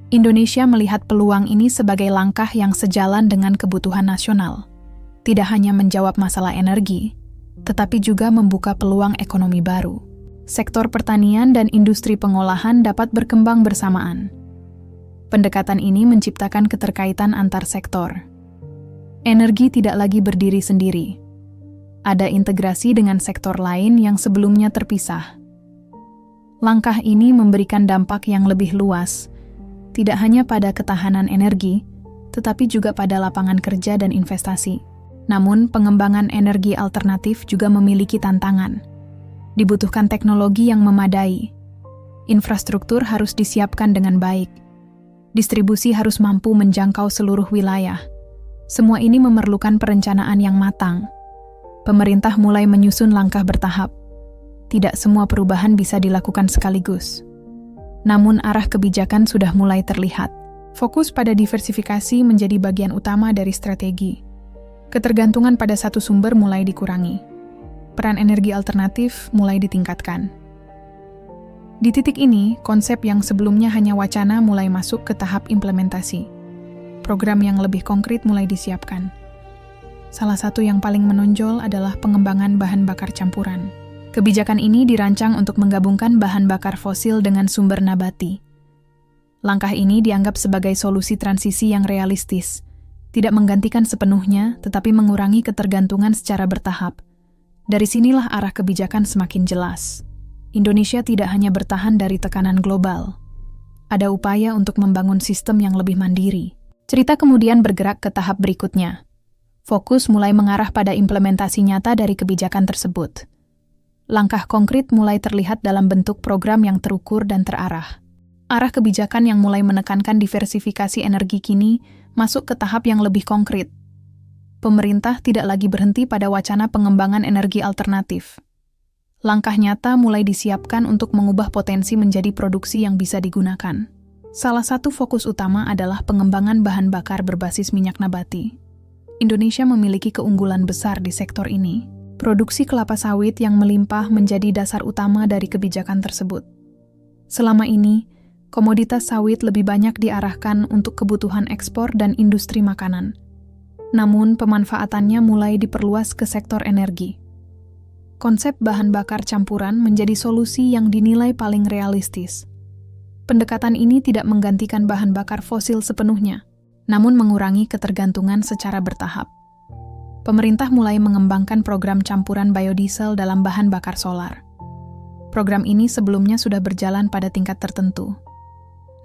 Indonesia melihat peluang ini sebagai langkah yang sejalan dengan kebutuhan nasional. Tidak hanya menjawab masalah energi, tetapi juga membuka peluang ekonomi baru. Sektor pertanian dan industri pengolahan dapat berkembang bersamaan. Pendekatan ini menciptakan keterkaitan antar sektor. Energi tidak lagi berdiri sendiri. Ada integrasi dengan sektor lain yang sebelumnya terpisah. Langkah ini memberikan dampak yang lebih luas, tidak hanya pada ketahanan energi, tetapi juga pada lapangan kerja dan investasi. Namun, pengembangan energi alternatif juga memiliki tantangan. Dibutuhkan teknologi yang memadai. Infrastruktur harus disiapkan dengan baik. Distribusi harus mampu menjangkau seluruh wilayah. Semua ini memerlukan perencanaan yang matang. Pemerintah mulai menyusun langkah bertahap. Tidak semua perubahan bisa dilakukan sekaligus. Namun, arah kebijakan sudah mulai terlihat. Fokus pada diversifikasi menjadi bagian utama dari strategi. Ketergantungan pada satu sumber mulai dikurangi. Peran energi alternatif mulai ditingkatkan. Di titik ini, konsep yang sebelumnya hanya wacana mulai masuk ke tahap implementasi. Program yang lebih konkret mulai disiapkan. Salah satu yang paling menonjol adalah pengembangan bahan bakar campuran. Kebijakan ini dirancang untuk menggabungkan bahan bakar fosil dengan sumber nabati. Langkah ini dianggap sebagai solusi transisi yang realistis. Tidak menggantikan sepenuhnya, tetapi mengurangi ketergantungan secara bertahap. Dari sinilah arah kebijakan semakin jelas. Indonesia tidak hanya bertahan dari tekanan global. Ada upaya untuk membangun sistem yang lebih mandiri. Cerita kemudian bergerak ke tahap berikutnya. Fokus mulai mengarah pada implementasi nyata dari kebijakan tersebut. Langkah konkret mulai terlihat dalam bentuk program yang terukur dan terarah. Arah kebijakan yang mulai menekankan diversifikasi energi kini masuk ke tahap yang lebih konkret. Pemerintah tidak lagi berhenti pada wacana pengembangan energi alternatif. Langkah nyata mulai disiapkan untuk mengubah potensi menjadi produksi yang bisa digunakan. Salah satu fokus utama adalah pengembangan bahan bakar berbasis minyak nabati. Indonesia memiliki keunggulan besar di sektor ini. Produksi kelapa sawit yang melimpah menjadi dasar utama dari kebijakan tersebut. Selama ini, komoditas sawit lebih banyak diarahkan untuk kebutuhan ekspor dan industri makanan. Namun, pemanfaatannya mulai diperluas ke sektor energi. Konsep bahan bakar campuran menjadi solusi yang dinilai paling realistis. Pendekatan ini tidak menggantikan bahan bakar fosil sepenuhnya, namun mengurangi ketergantungan secara bertahap. Pemerintah mulai mengembangkan program campuran biodiesel dalam bahan bakar solar. Program ini sebelumnya sudah berjalan pada tingkat tertentu,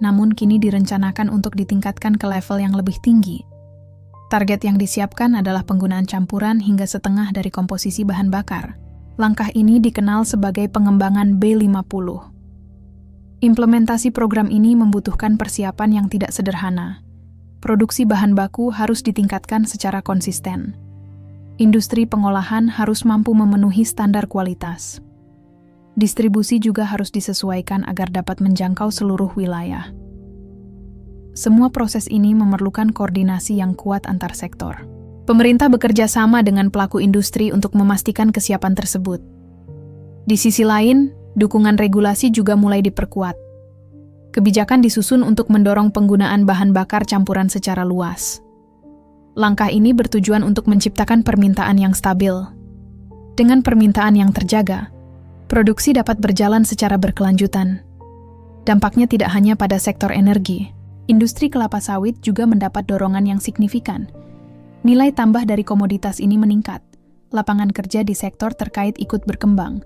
namun kini direncanakan untuk ditingkatkan ke level yang lebih tinggi. Target yang disiapkan adalah penggunaan campuran hingga setengah dari komposisi bahan bakar. Langkah ini dikenal sebagai pengembangan B50. Implementasi program ini membutuhkan persiapan yang tidak sederhana. Produksi bahan baku harus ditingkatkan secara konsisten. Industri pengolahan harus mampu memenuhi standar kualitas. Distribusi juga harus disesuaikan agar dapat menjangkau seluruh wilayah. Semua proses ini memerlukan koordinasi yang kuat antar sektor. Pemerintah bekerja sama dengan pelaku industri untuk memastikan kesiapan tersebut. Di sisi lain, dukungan regulasi juga mulai diperkuat. Kebijakan disusun untuk mendorong penggunaan bahan bakar campuran secara luas. Langkah ini bertujuan untuk menciptakan permintaan yang stabil. Dengan permintaan yang terjaga, produksi dapat berjalan secara berkelanjutan. Dampaknya tidak hanya pada sektor energi, industri kelapa sawit juga mendapat dorongan yang signifikan. Nilai tambah dari komoditas ini meningkat, lapangan kerja di sektor terkait ikut berkembang.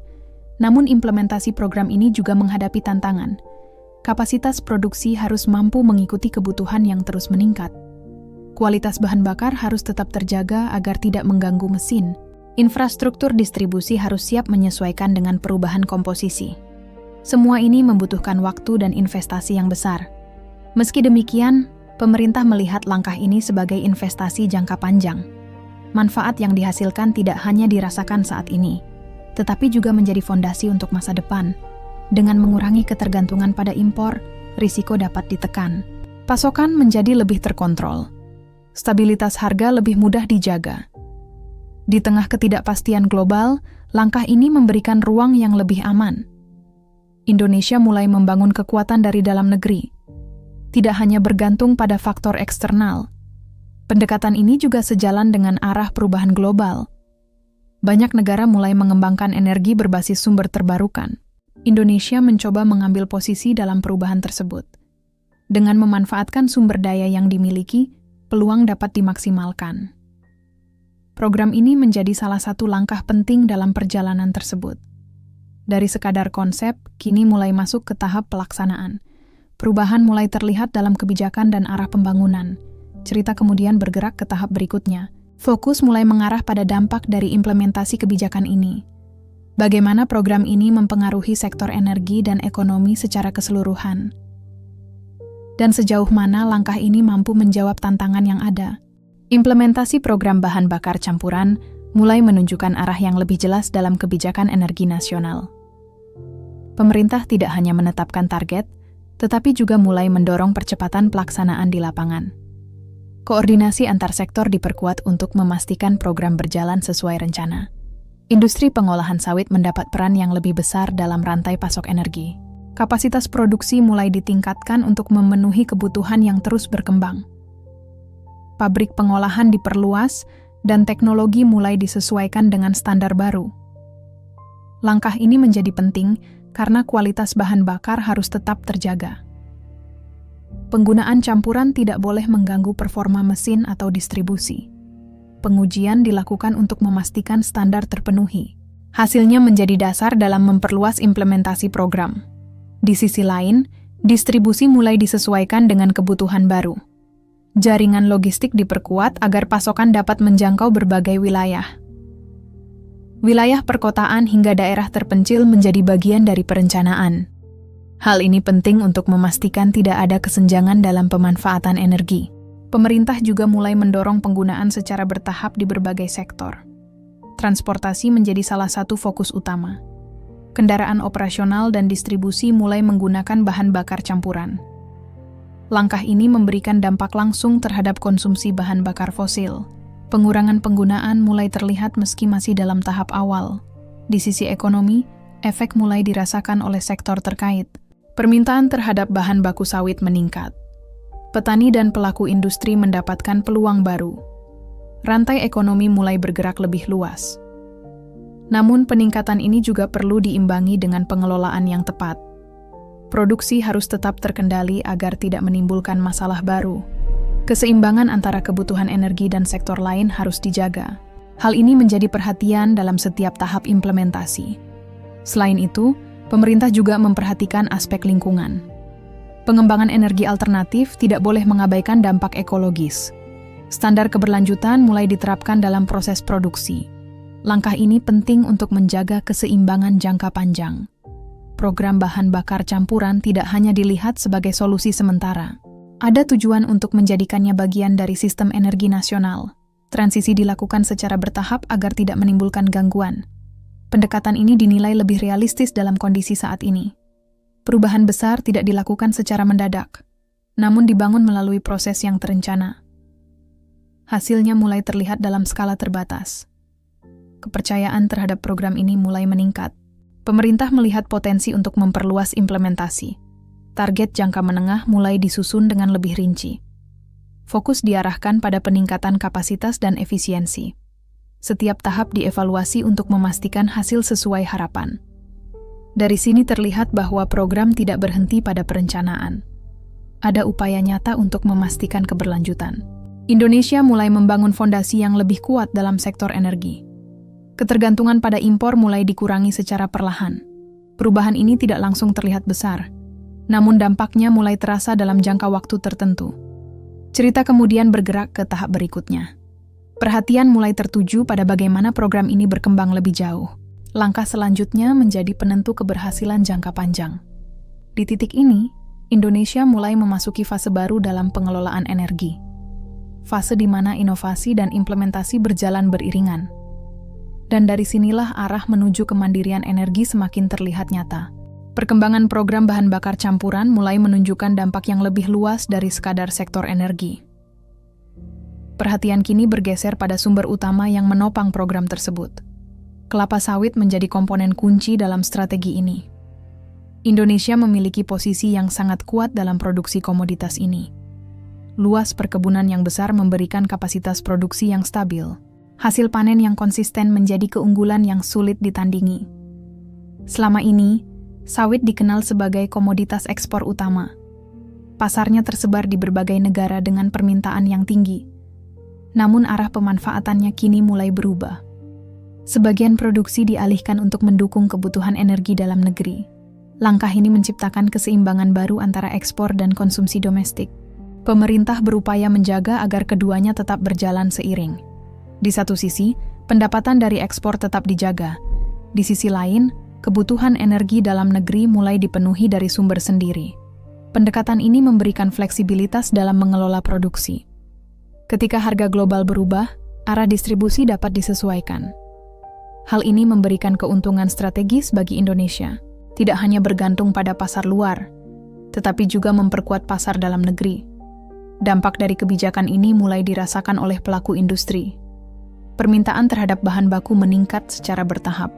Namun implementasi program ini juga menghadapi tantangan. Kapasitas produksi harus mampu mengikuti kebutuhan yang terus meningkat. Kualitas bahan bakar harus tetap terjaga agar tidak mengganggu mesin. Infrastruktur distribusi harus siap menyesuaikan dengan perubahan komposisi. Semua ini membutuhkan waktu dan investasi yang besar. Meski demikian, pemerintah melihat langkah ini sebagai investasi jangka panjang. Manfaat yang dihasilkan tidak hanya dirasakan saat ini, tetapi juga menjadi fondasi untuk masa depan. Dengan mengurangi ketergantungan pada impor, risiko dapat ditekan. Pasokan menjadi lebih terkontrol. Stabilitas harga lebih mudah dijaga. Di tengah ketidakpastian global, langkah ini memberikan ruang yang lebih aman. Indonesia mulai membangun kekuatan dari dalam negeri, tidak hanya bergantung pada faktor eksternal. Pendekatan ini juga sejalan dengan arah perubahan global. Banyak negara mulai mengembangkan energi berbasis sumber terbarukan. Indonesia mencoba mengambil posisi dalam perubahan tersebut. Dengan memanfaatkan sumber daya yang dimiliki, peluang dapat dimaksimalkan. Program ini menjadi salah satu langkah penting dalam perjalanan tersebut. Dari sekadar konsep, kini mulai masuk ke tahap pelaksanaan. Perubahan mulai terlihat dalam kebijakan dan arah pembangunan. Cerita kemudian bergerak ke tahap berikutnya. Fokus mulai mengarah pada dampak dari implementasi kebijakan ini. Bagaimana program ini mempengaruhi sektor energi dan ekonomi secara keseluruhan. Dan sejauh mana langkah ini mampu menjawab tantangan yang ada. Implementasi program bahan bakar campuran mulai menunjukkan arah yang lebih jelas dalam kebijakan energi nasional. Pemerintah tidak hanya menetapkan target, tetapi juga mulai mendorong percepatan pelaksanaan di lapangan. Koordinasi antar sektor diperkuat untuk memastikan program berjalan sesuai rencana. Industri pengolahan sawit mendapat peran yang lebih besar dalam rantai pasok energi. Kapasitas produksi mulai ditingkatkan untuk memenuhi kebutuhan yang terus berkembang. Pabrik pengolahan diperluas dan teknologi mulai disesuaikan dengan standar baru. Langkah ini menjadi penting karena kualitas bahan bakar harus tetap terjaga. Penggunaan campuran tidak boleh mengganggu performa mesin atau distribusi. Pengujian dilakukan untuk memastikan standar terpenuhi. Hasilnya menjadi dasar dalam memperluas implementasi program. Di sisi lain, distribusi mulai disesuaikan dengan kebutuhan baru. Jaringan logistik diperkuat agar pasokan dapat menjangkau berbagai wilayah. Wilayah perkotaan hingga daerah terpencil menjadi bagian dari perencanaan. Hal ini penting untuk memastikan tidak ada kesenjangan dalam pemanfaatan energi. Pemerintah juga mulai mendorong penggunaan secara bertahap di berbagai sektor. Transportasi menjadi salah satu fokus utama. Kendaraan operasional dan distribusi mulai menggunakan bahan bakar campuran. Langkah ini memberikan dampak langsung terhadap konsumsi bahan bakar fosil. Pengurangan penggunaan mulai terlihat meski masih dalam tahap awal. Di sisi ekonomi, efek mulai dirasakan oleh sektor terkait. Permintaan terhadap bahan baku sawit meningkat. Petani dan pelaku industri mendapatkan peluang baru. Rantai ekonomi mulai bergerak lebih luas. Namun peningkatan ini juga perlu diimbangi dengan pengelolaan yang tepat. Produksi harus tetap terkendali agar tidak menimbulkan masalah baru. Keseimbangan antara kebutuhan energi dan sektor lain harus dijaga. Hal ini menjadi perhatian dalam setiap tahap implementasi. Selain itu, pemerintah juga memperhatikan aspek lingkungan. Pengembangan energi alternatif tidak boleh mengabaikan dampak ekologis. Standar keberlanjutan mulai diterapkan dalam proses produksi. Langkah ini penting untuk menjaga keseimbangan jangka panjang. Program bahan bakar campuran tidak hanya dilihat sebagai solusi sementara. Ada tujuan untuk menjadikannya bagian dari sistem energi nasional. Transisi dilakukan secara bertahap agar tidak menimbulkan gangguan. Pendekatan ini dinilai lebih realistis dalam kondisi saat ini. Perubahan besar tidak dilakukan secara mendadak, namun dibangun melalui proses yang terencana. Hasilnya mulai terlihat dalam skala terbatas. Kepercayaan terhadap program ini mulai meningkat. Pemerintah melihat potensi untuk memperluas implementasi. Target jangka menengah mulai disusun dengan lebih rinci. Fokus diarahkan pada peningkatan kapasitas dan efisiensi. Setiap tahap dievaluasi untuk memastikan hasil sesuai harapan. Dari sini terlihat bahwa program tidak berhenti pada perencanaan. Ada upaya nyata untuk memastikan keberlanjutan. Indonesia mulai membangun fondasi yang lebih kuat dalam sektor energi. Ketergantungan pada impor mulai dikurangi secara perlahan. Perubahan ini tidak langsung terlihat besar, namun dampaknya mulai terasa dalam jangka waktu tertentu. Cerita kemudian bergerak ke tahap berikutnya. Perhatian mulai tertuju pada bagaimana program ini berkembang lebih jauh. Langkah selanjutnya menjadi penentu keberhasilan jangka panjang. Di titik ini, Indonesia mulai memasuki fase baru dalam pengelolaan energi. Fase di mana inovasi dan implementasi berjalan beriringan. Dan dari sinilah arah menuju kemandirian energi semakin terlihat nyata. Perkembangan program bahan bakar campuran mulai menunjukkan dampak yang lebih luas dari sekadar sektor energi. Perhatian kini bergeser pada sumber utama yang menopang program tersebut. Kelapa sawit menjadi komponen kunci dalam strategi ini. Indonesia memiliki posisi yang sangat kuat dalam produksi komoditas ini. Luas perkebunan yang besar memberikan kapasitas produksi yang stabil. Hasil panen yang konsisten menjadi keunggulan yang sulit ditandingi. Selama ini, sawit dikenal sebagai komoditas ekspor utama. Pasarnya tersebar di berbagai negara dengan permintaan yang tinggi. Namun arah pemanfaatannya kini mulai berubah. Sebagian produksi dialihkan untuk mendukung kebutuhan energi dalam negeri. Langkah ini menciptakan keseimbangan baru antara ekspor dan konsumsi domestik. Pemerintah berupaya menjaga agar keduanya tetap berjalan seiring. Di satu sisi, pendapatan dari ekspor tetap dijaga. Di sisi lain, kebutuhan energi dalam negeri mulai dipenuhi dari sumber sendiri. Pendekatan ini memberikan fleksibilitas dalam mengelola produksi. Ketika harga global berubah, arah distribusi dapat disesuaikan. Hal ini memberikan keuntungan strategis bagi Indonesia, tidak hanya bergantung pada pasar luar, tetapi juga memperkuat pasar dalam negeri. Dampak dari kebijakan ini mulai dirasakan oleh pelaku industri. Permintaan terhadap bahan baku meningkat secara bertahap.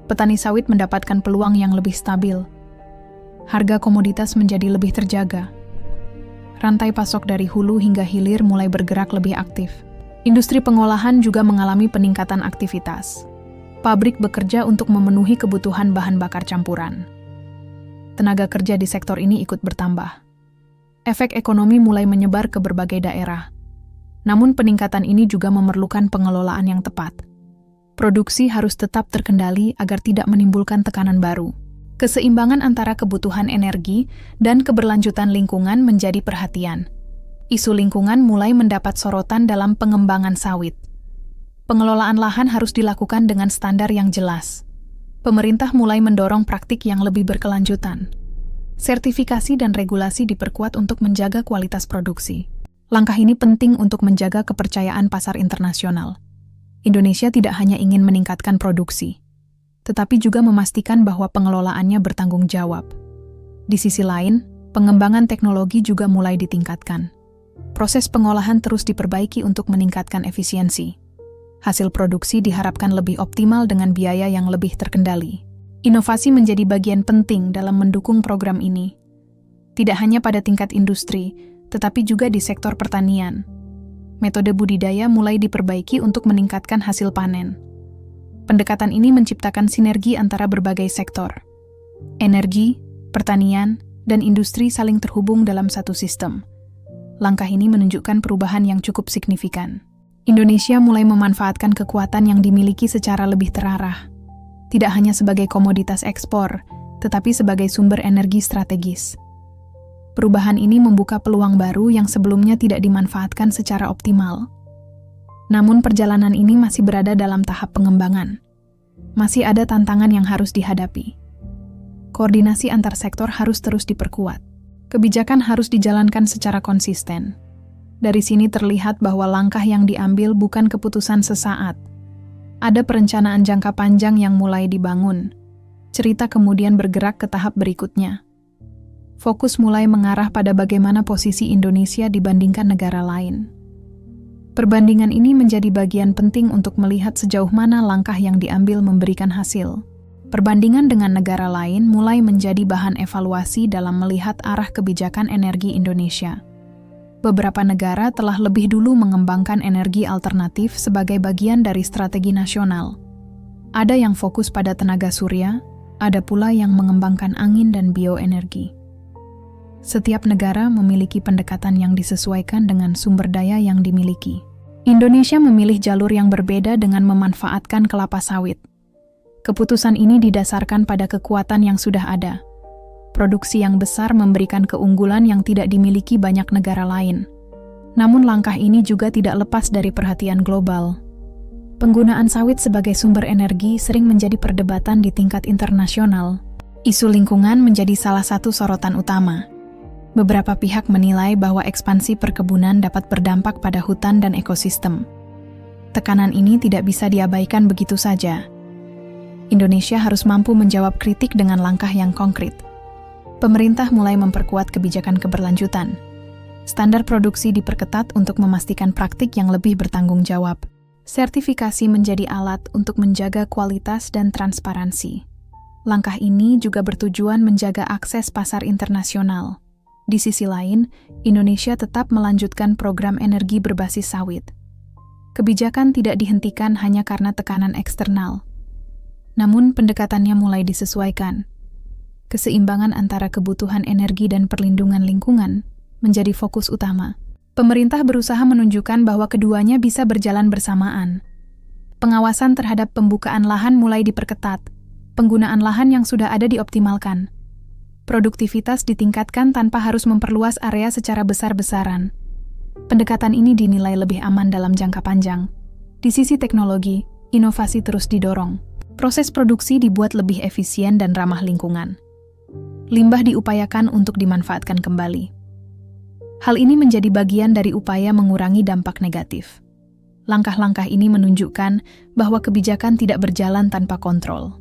Petani sawit mendapatkan peluang yang lebih stabil. Harga komoditas menjadi lebih terjaga. Rantai pasok dari hulu hingga hilir mulai bergerak lebih aktif. Industri pengolahan juga mengalami peningkatan aktivitas. Pabrik bekerja untuk memenuhi kebutuhan bahan bakar campuran. Tenaga kerja di sektor ini ikut bertambah. Efek ekonomi mulai menyebar ke berbagai daerah. Namun peningkatan ini juga memerlukan pengelolaan yang tepat. Produksi harus tetap terkendali agar tidak menimbulkan tekanan baru. Keseimbangan antara kebutuhan energi dan keberlanjutan lingkungan menjadi perhatian. Isu lingkungan mulai mendapat sorotan dalam pengembangan sawit. Pengelolaan lahan harus dilakukan dengan standar yang jelas. Pemerintah mulai mendorong praktik yang lebih berkelanjutan. Sertifikasi dan regulasi diperkuat untuk menjaga kualitas produksi. Langkah ini penting untuk menjaga kepercayaan pasar internasional. Indonesia tidak hanya ingin meningkatkan produksi, tetapi juga memastikan bahwa pengelolaannya bertanggung jawab. Di sisi lain, pengembangan teknologi juga mulai ditingkatkan. Proses pengolahan terus diperbaiki untuk meningkatkan efisiensi. Hasil produksi diharapkan lebih optimal dengan biaya yang lebih terkendali. Inovasi menjadi bagian penting dalam mendukung program ini. Tidak hanya pada tingkat industri, tetapi juga di sektor pertanian. Metode budidaya mulai diperbaiki untuk meningkatkan hasil panen. Pendekatan ini menciptakan sinergi antara berbagai sektor. Energi, pertanian, dan industri saling terhubung dalam satu sistem. Langkah ini menunjukkan perubahan yang cukup signifikan. Indonesia mulai memanfaatkan kekuatan yang dimiliki secara lebih terarah. Tidak hanya sebagai komoditas ekspor, tetapi sebagai sumber energi strategis. Perubahan ini membuka peluang baru yang sebelumnya tidak dimanfaatkan secara optimal. Namun perjalanan ini masih berada dalam tahap pengembangan. Masih ada tantangan yang harus dihadapi. Koordinasi antar sektor harus terus diperkuat. Kebijakan harus dijalankan secara konsisten. Dari sini terlihat bahwa langkah yang diambil bukan keputusan sesaat. Ada perencanaan jangka panjang yang mulai dibangun. Cerita kemudian bergerak ke tahap berikutnya. Fokus mulai mengarah pada bagaimana posisi Indonesia dibandingkan negara lain. Perbandingan ini menjadi bagian penting untuk melihat sejauh mana langkah yang diambil memberikan hasil. Perbandingan dengan negara lain mulai menjadi bahan evaluasi dalam melihat arah kebijakan energi Indonesia. Beberapa negara telah lebih dulu mengembangkan energi alternatif sebagai bagian dari strategi nasional. Ada yang fokus pada tenaga surya, ada pula yang mengembangkan angin dan bioenergi. Setiap negara memiliki pendekatan yang disesuaikan dengan sumber daya yang dimiliki. Indonesia memilih jalur yang berbeda dengan memanfaatkan kelapa sawit. Keputusan ini didasarkan pada kekuatan yang sudah ada. Produksi yang besar memberikan keunggulan yang tidak dimiliki banyak negara lain. Namun langkah ini juga tidak lepas dari perhatian global. Penggunaan sawit sebagai sumber energi sering menjadi perdebatan di tingkat internasional. Isu lingkungan menjadi salah satu sorotan utama. Beberapa pihak menilai bahwa ekspansi perkebunan dapat berdampak pada hutan dan ekosistem. Tekanan ini tidak bisa diabaikan begitu saja. Indonesia harus mampu menjawab kritik dengan langkah yang konkret. Pemerintah mulai memperkuat kebijakan keberlanjutan. Standar produksi diperketat untuk memastikan praktik yang lebih bertanggung jawab. Sertifikasi menjadi alat untuk menjaga kualitas dan transparansi. Langkah ini juga bertujuan menjaga akses pasar internasional. Di sisi lain, Indonesia tetap melanjutkan program energi berbasis sawit. Kebijakan tidak dihentikan hanya karena tekanan eksternal. Namun pendekatannya mulai disesuaikan. Keseimbangan antara kebutuhan energi dan perlindungan lingkungan menjadi fokus utama. Pemerintah berusaha menunjukkan bahwa keduanya bisa berjalan bersamaan. Pengawasan terhadap pembukaan lahan mulai diperketat. Penggunaan lahan yang sudah ada dioptimalkan. Produktivitas ditingkatkan tanpa harus memperluas area secara besar-besaran. Pendekatan ini dinilai lebih aman dalam jangka panjang. Di sisi teknologi, inovasi terus didorong. Proses produksi dibuat lebih efisien dan ramah lingkungan. Limbah diupayakan untuk dimanfaatkan kembali. Hal ini menjadi bagian dari upaya mengurangi dampak negatif. Langkah-langkah ini menunjukkan bahwa kebijakan tidak berjalan tanpa kontrol.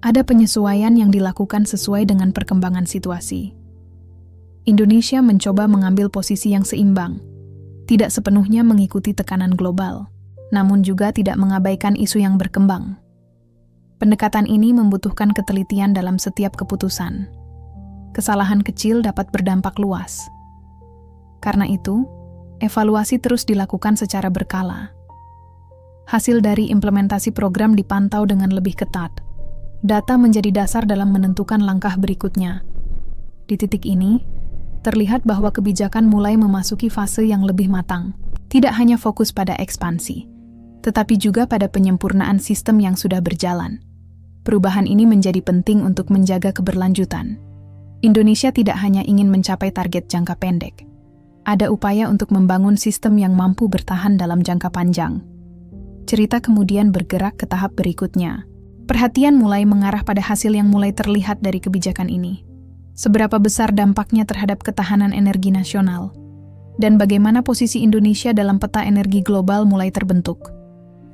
Ada penyesuaian yang dilakukan sesuai dengan perkembangan situasi. Indonesia mencoba mengambil posisi yang seimbang, tidak sepenuhnya mengikuti tekanan global, namun juga tidak mengabaikan isu yang berkembang. Pendekatan ini membutuhkan ketelitian dalam setiap keputusan. Kesalahan kecil dapat berdampak luas. Karena itu, evaluasi terus dilakukan secara berkala. Hasil dari implementasi program dipantau dengan lebih ketat. Data menjadi dasar dalam menentukan langkah berikutnya. Di titik ini, terlihat bahwa kebijakan mulai memasuki fase yang lebih matang. Tidak hanya fokus pada ekspansi, tetapi juga pada penyempurnaan sistem yang sudah berjalan. Perubahan ini menjadi penting untuk menjaga keberlanjutan. Indonesia tidak hanya ingin mencapai target jangka pendek. Ada upaya untuk membangun sistem yang mampu bertahan dalam jangka panjang. Cerita kemudian bergerak ke tahap berikutnya. Perhatian mulai mengarah pada hasil yang mulai terlihat dari kebijakan ini. Seberapa besar dampaknya terhadap ketahanan energi nasional, dan bagaimana posisi Indonesia dalam peta energi global mulai terbentuk.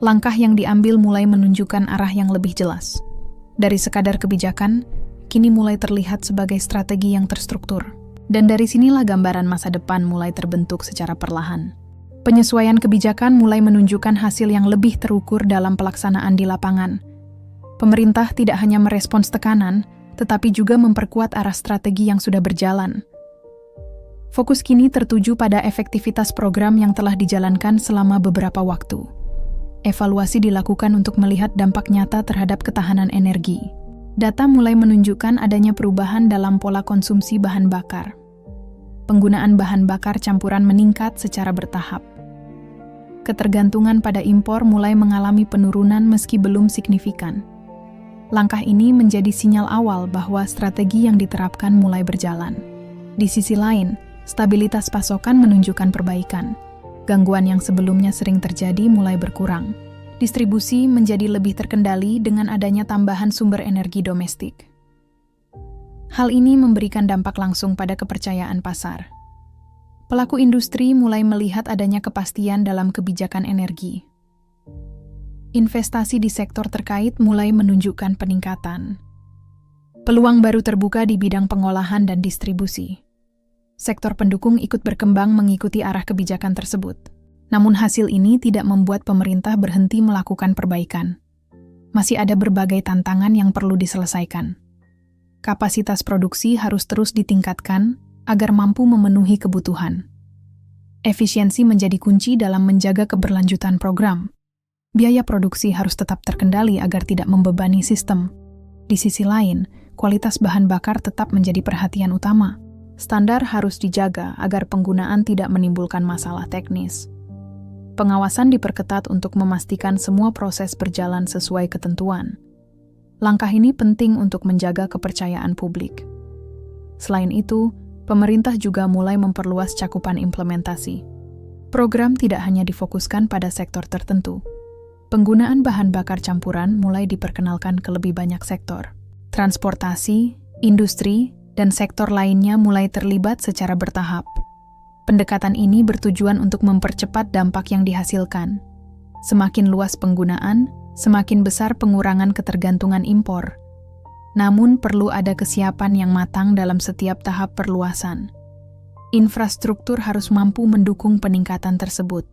Langkah yang diambil mulai menunjukkan arah yang lebih jelas. Dari sekadar kebijakan, kini mulai terlihat sebagai strategi yang terstruktur. Dan dari sinilah gambaran masa depan mulai terbentuk secara perlahan. Penyesuaian kebijakan mulai menunjukkan hasil yang lebih terukur dalam pelaksanaan di lapangan. Pemerintah tidak hanya merespons tekanan, tetapi juga memperkuat arah strategi yang sudah berjalan. Fokus kini tertuju pada efektivitas program yang telah dijalankan selama beberapa waktu. Evaluasi dilakukan untuk melihat dampak nyata terhadap ketahanan energi. Data mulai menunjukkan adanya perubahan dalam pola konsumsi bahan bakar. Penggunaan bahan bakar campuran meningkat secara bertahap. Ketergantungan pada impor mulai mengalami penurunan meski belum signifikan. Langkah ini menjadi sinyal awal bahwa strategi yang diterapkan mulai berjalan. Di sisi lain, stabilitas pasokan menunjukkan perbaikan. Gangguan yang sebelumnya sering terjadi mulai berkurang. Distribusi menjadi lebih terkendali dengan adanya tambahan sumber energi domestik. Hal ini memberikan dampak langsung pada kepercayaan pasar. Pelaku industri mulai melihat adanya kepastian dalam kebijakan energi. Investasi di sektor terkait mulai menunjukkan peningkatan. Peluang baru terbuka di bidang pengolahan dan distribusi. Sektor pendukung ikut berkembang mengikuti arah kebijakan tersebut. Namun hasil ini tidak membuat pemerintah berhenti melakukan perbaikan. masih ada berbagai tantangan yang perlu diselesaikan. Kapasitas produksi harus terus ditingkatkan agar mampu memenuhi kebutuhan. Efisiensi menjadi kunci dalam menjaga keberlanjutan program. Biaya produksi harus tetap terkendali agar tidak membebani sistem. Di sisi lain, kualitas bahan bakar tetap menjadi perhatian utama. Standar harus dijaga agar penggunaan tidak menimbulkan masalah teknis. Pengawasan diperketat untuk memastikan semua proses berjalan sesuai ketentuan. Langkah ini penting untuk menjaga kepercayaan publik. Selain itu, pemerintah juga mulai memperluas cakupan implementasi. Program tidak hanya difokuskan pada sektor tertentu. Penggunaan bahan bakar campuran mulai diperkenalkan ke lebih banyak sektor. Transportasi, industri, dan sektor lainnya mulai terlibat secara bertahap. Pendekatan ini bertujuan untuk mempercepat dampak yang dihasilkan. Semakin luas penggunaan, semakin besar pengurangan ketergantungan impor. Namun perlu ada kesiapan yang matang dalam setiap tahap perluasan. Infrastruktur harus mampu mendukung peningkatan tersebut.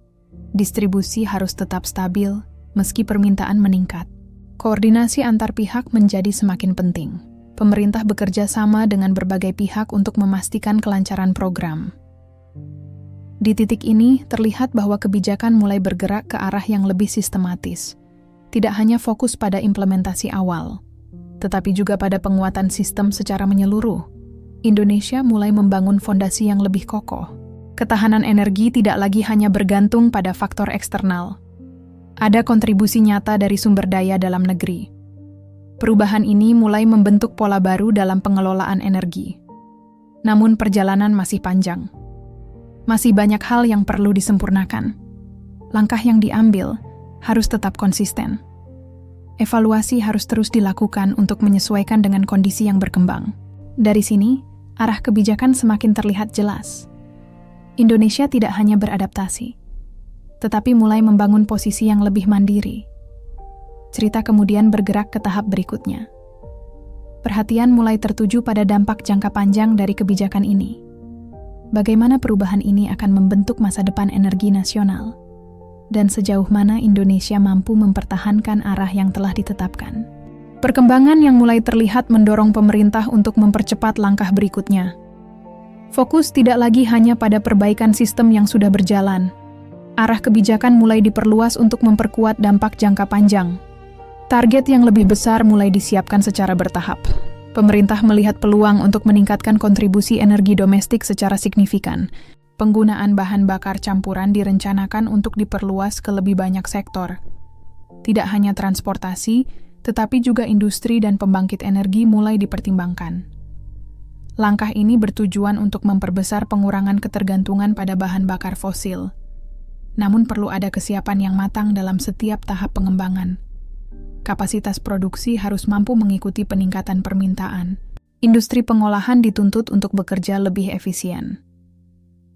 Distribusi harus tetap stabil, meski permintaan meningkat. Koordinasi antar pihak menjadi semakin penting. Pemerintah bekerja sama dengan berbagai pihak untuk memastikan kelancaran program. Di titik ini, terlihat bahwa kebijakan mulai bergerak ke arah yang lebih sistematis. Tidak hanya fokus pada implementasi awal, tetapi juga pada penguatan sistem secara menyeluruh. Indonesia mulai membangun fondasi yang lebih kokoh. Ketahanan energi tidak lagi hanya bergantung pada faktor eksternal. Ada kontribusi nyata dari sumber daya dalam negeri. Perubahan ini mulai membentuk pola baru dalam pengelolaan energi. Namun perjalanan masih panjang. Masih banyak hal yang perlu disempurnakan. Langkah yang diambil harus tetap konsisten. Evaluasi harus terus dilakukan untuk menyesuaikan dengan kondisi yang berkembang. Dari sini, arah kebijakan semakin terlihat jelas. Indonesia tidak hanya beradaptasi, tetapi mulai membangun posisi yang lebih mandiri. Cerita kemudian bergerak ke tahap berikutnya. Perhatian mulai tertuju pada dampak jangka panjang dari kebijakan ini. Bagaimana perubahan ini akan membentuk masa depan energi nasional? Dan sejauh mana Indonesia mampu mempertahankan arah yang telah ditetapkan. Perkembangan yang mulai terlihat mendorong pemerintah untuk mempercepat langkah berikutnya. Fokus tidak lagi hanya pada perbaikan sistem yang sudah berjalan. Arah kebijakan mulai diperluas untuk memperkuat dampak jangka panjang. Target yang lebih besar mulai disiapkan secara bertahap. Pemerintah melihat peluang untuk meningkatkan kontribusi energi domestik secara signifikan. Penggunaan bahan bakar campuran direncanakan untuk diperluas ke lebih banyak sektor. Tidak hanya transportasi, tetapi juga industri dan pembangkit energi mulai dipertimbangkan. Langkah ini bertujuan untuk memperbesar pengurangan ketergantungan pada bahan bakar fosil. Namun perlu ada kesiapan yang matang dalam setiap tahap pengembangan. Kapasitas produksi harus mampu mengikuti peningkatan permintaan. Industri pengolahan dituntut untuk bekerja lebih efisien.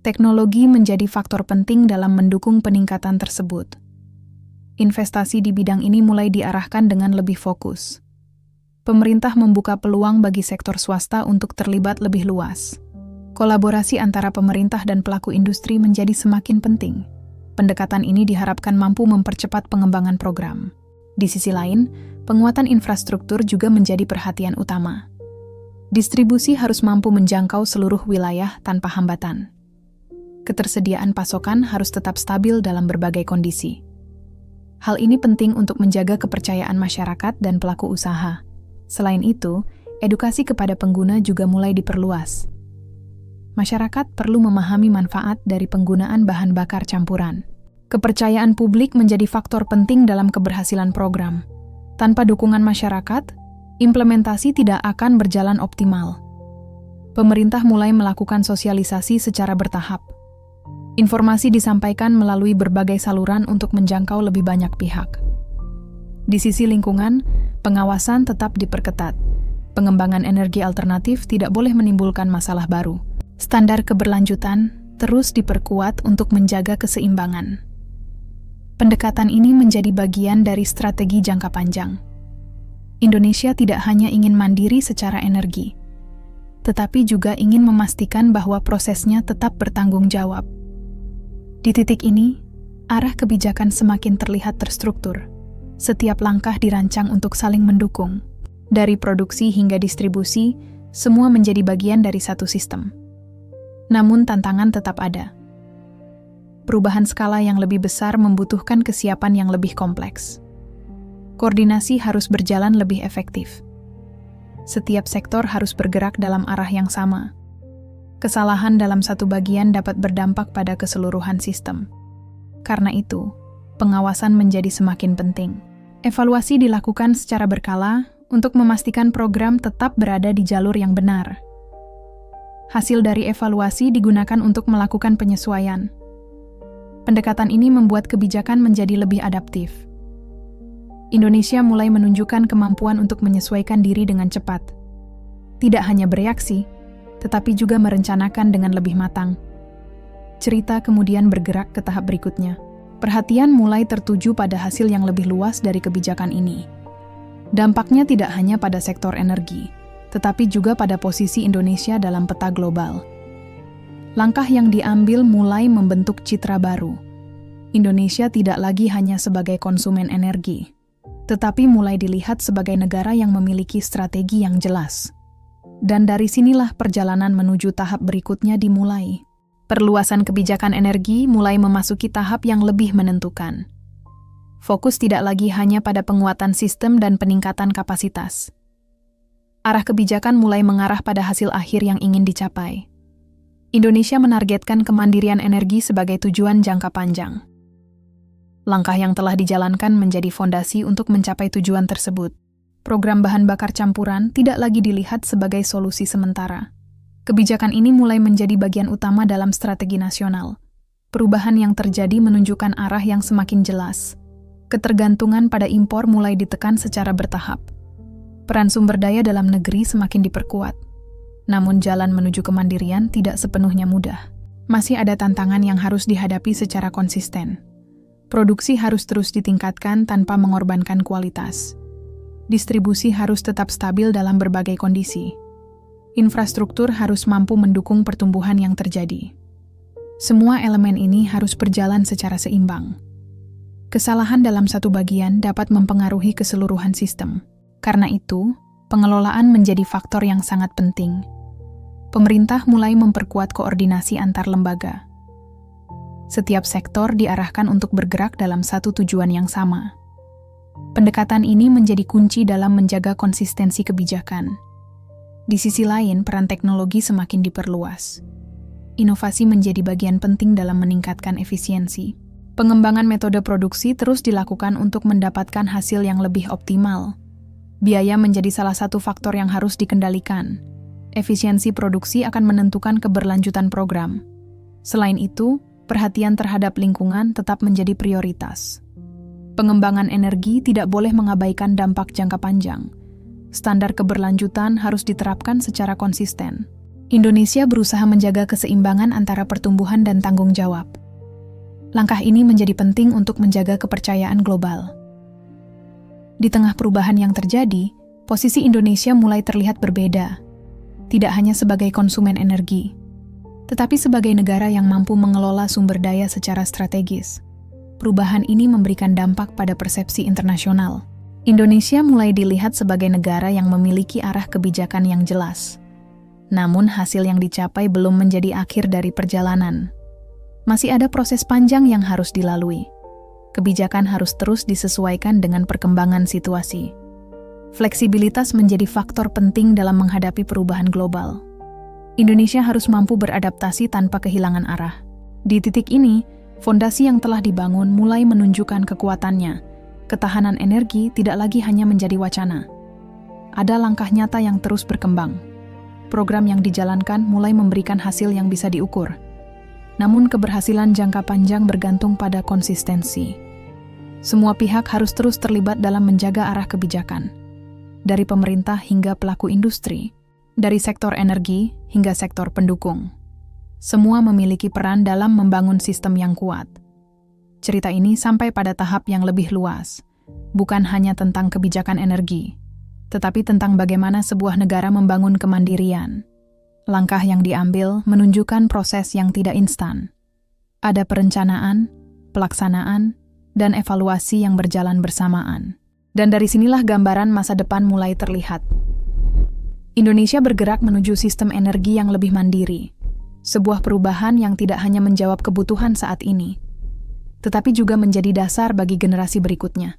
Teknologi menjadi faktor penting dalam mendukung peningkatan tersebut. Investasi di bidang ini mulai diarahkan dengan lebih fokus. Pemerintah membuka peluang bagi sektor swasta untuk terlibat lebih luas. Kolaborasi antara pemerintah dan pelaku industri menjadi semakin penting. Pendekatan ini diharapkan mampu mempercepat pengembangan program. Di sisi lain, penguatan infrastruktur juga menjadi perhatian utama. Distribusi harus mampu menjangkau seluruh wilayah tanpa hambatan. Ketersediaan pasokan harus tetap stabil dalam berbagai kondisi. Hal ini penting untuk menjaga kepercayaan masyarakat dan pelaku usaha. Selain itu, edukasi kepada pengguna juga mulai diperluas. Masyarakat perlu memahami manfaat dari penggunaan bahan bakar campuran. Kepercayaan publik menjadi faktor penting dalam keberhasilan program. Tanpa dukungan masyarakat, implementasi tidak akan berjalan optimal. Pemerintah mulai melakukan sosialisasi secara bertahap. Informasi disampaikan melalui berbagai saluran untuk menjangkau lebih banyak pihak. Di sisi lingkungan, pengawasan tetap diperketat. Pengembangan energi alternatif tidak boleh menimbulkan masalah baru. Standar keberlanjutan terus diperkuat untuk menjaga keseimbangan. Pendekatan ini menjadi bagian dari strategi jangka panjang. Indonesia tidak hanya ingin mandiri secara energi, tetapi juga ingin memastikan bahwa prosesnya tetap bertanggung jawab. Di titik ini, arah kebijakan semakin terlihat terstruktur. Setiap langkah dirancang untuk saling mendukung. Dari produksi hingga distribusi, semua menjadi bagian dari satu sistem. Namun tantangan tetap ada. Perubahan skala yang lebih besar membutuhkan kesiapan yang lebih kompleks. Koordinasi harus berjalan lebih efektif. Setiap sektor harus bergerak dalam arah yang sama. Kesalahan dalam satu bagian dapat berdampak pada keseluruhan sistem. Karena itu, pengawasan menjadi semakin penting. Evaluasi dilakukan secara berkala untuk memastikan program tetap berada di jalur yang benar. Hasil dari evaluasi digunakan untuk melakukan penyesuaian. Pendekatan ini membuat kebijakan menjadi lebih adaptif. Indonesia mulai menunjukkan kemampuan untuk menyesuaikan diri dengan cepat. Tidak hanya bereaksi, tetapi juga merencanakan dengan lebih matang. Cerita kemudian bergerak ke tahap berikutnya. Perhatian mulai tertuju pada hasil yang lebih luas dari kebijakan ini. Dampaknya tidak hanya pada sektor energi, tetapi juga pada posisi Indonesia dalam peta global. Langkah yang diambil mulai membentuk citra baru. Indonesia tidak lagi hanya sebagai konsumen energi, tetapi mulai dilihat sebagai negara yang memiliki strategi yang jelas. Dan dari sinilah perjalanan menuju tahap berikutnya dimulai. Perluasan kebijakan energi mulai memasuki tahap yang lebih menentukan. Fokus tidak lagi hanya pada penguatan sistem dan peningkatan kapasitas. Arah kebijakan mulai mengarah pada hasil akhir yang ingin dicapai. Indonesia menargetkan kemandirian energi sebagai tujuan jangka panjang. Langkah yang telah dijalankan menjadi fondasi untuk mencapai tujuan tersebut. Program bahan bakar campuran tidak lagi dilihat sebagai solusi sementara. Kebijakan ini mulai menjadi bagian utama dalam strategi nasional. Perubahan yang terjadi menunjukkan arah yang semakin jelas. Ketergantungan pada impor mulai ditekan secara bertahap. Peran sumber daya dalam negeri semakin diperkuat. Namun jalan menuju kemandirian tidak sepenuhnya mudah. Masih ada tantangan yang harus dihadapi secara konsisten. Produksi harus terus ditingkatkan tanpa mengorbankan kualitas. Distribusi harus tetap stabil dalam berbagai kondisi. Infrastruktur harus mampu mendukung pertumbuhan yang terjadi. Semua elemen ini harus berjalan secara seimbang. Kesalahan dalam satu bagian dapat mempengaruhi keseluruhan sistem. Karena itu, pengelolaan menjadi faktor yang sangat penting. Pemerintah mulai memperkuat koordinasi antar lembaga. Setiap sektor diarahkan untuk bergerak dalam satu tujuan yang sama. Pendekatan ini menjadi kunci dalam menjaga konsistensi kebijakan. Di sisi lain, peran teknologi semakin diperluas. Inovasi menjadi bagian penting dalam meningkatkan efisiensi. Pengembangan metode produksi terus dilakukan untuk mendapatkan hasil yang lebih optimal. Biaya menjadi salah satu faktor yang harus dikendalikan. Efisiensi produksi akan menentukan keberlanjutan program. Selain itu, perhatian terhadap lingkungan tetap menjadi prioritas. Pengembangan energi tidak boleh mengabaikan dampak jangka panjang. Standar keberlanjutan harus diterapkan secara konsisten. Indonesia berusaha menjaga keseimbangan antara pertumbuhan dan tanggung jawab. Langkah ini menjadi penting untuk menjaga kepercayaan global. Di tengah perubahan yang terjadi, posisi Indonesia mulai terlihat berbeda. Tidak hanya sebagai konsumen energi, tetapi sebagai negara yang mampu mengelola sumber daya secara strategis. Perubahan ini memberikan dampak pada persepsi internasional. Indonesia mulai dilihat sebagai negara yang memiliki arah kebijakan yang jelas. Namun hasil yang dicapai belum menjadi akhir dari perjalanan. Masih ada proses panjang yang harus dilalui. Kebijakan harus terus disesuaikan dengan perkembangan situasi. Fleksibilitas menjadi faktor penting dalam menghadapi perubahan global. Indonesia harus mampu beradaptasi tanpa kehilangan arah. Di titik ini, fondasi yang telah dibangun mulai menunjukkan kekuatannya. Ketahanan energi tidak lagi hanya menjadi wacana. Ada langkah nyata yang terus berkembang. Program yang dijalankan mulai memberikan hasil yang bisa diukur. Namun keberhasilan jangka panjang bergantung pada konsistensi. Semua pihak harus terus terlibat dalam menjaga arah kebijakan. Dari pemerintah hingga pelaku industri, dari sektor energi hingga sektor pendukung. Semua memiliki peran dalam membangun sistem yang kuat. Cerita ini sampai pada tahap yang lebih luas, bukan hanya tentang kebijakan energi, tetapi tentang bagaimana sebuah negara membangun kemandirian. Langkah yang diambil menunjukkan proses yang tidak instan. Ada perencanaan, pelaksanaan, dan evaluasi yang berjalan bersamaan. Dan dari sinilah gambaran masa depan mulai terlihat. Indonesia bergerak menuju sistem energi yang lebih mandiri, sebuah perubahan yang tidak hanya menjawab kebutuhan saat ini, tetapi juga menjadi dasar bagi generasi berikutnya.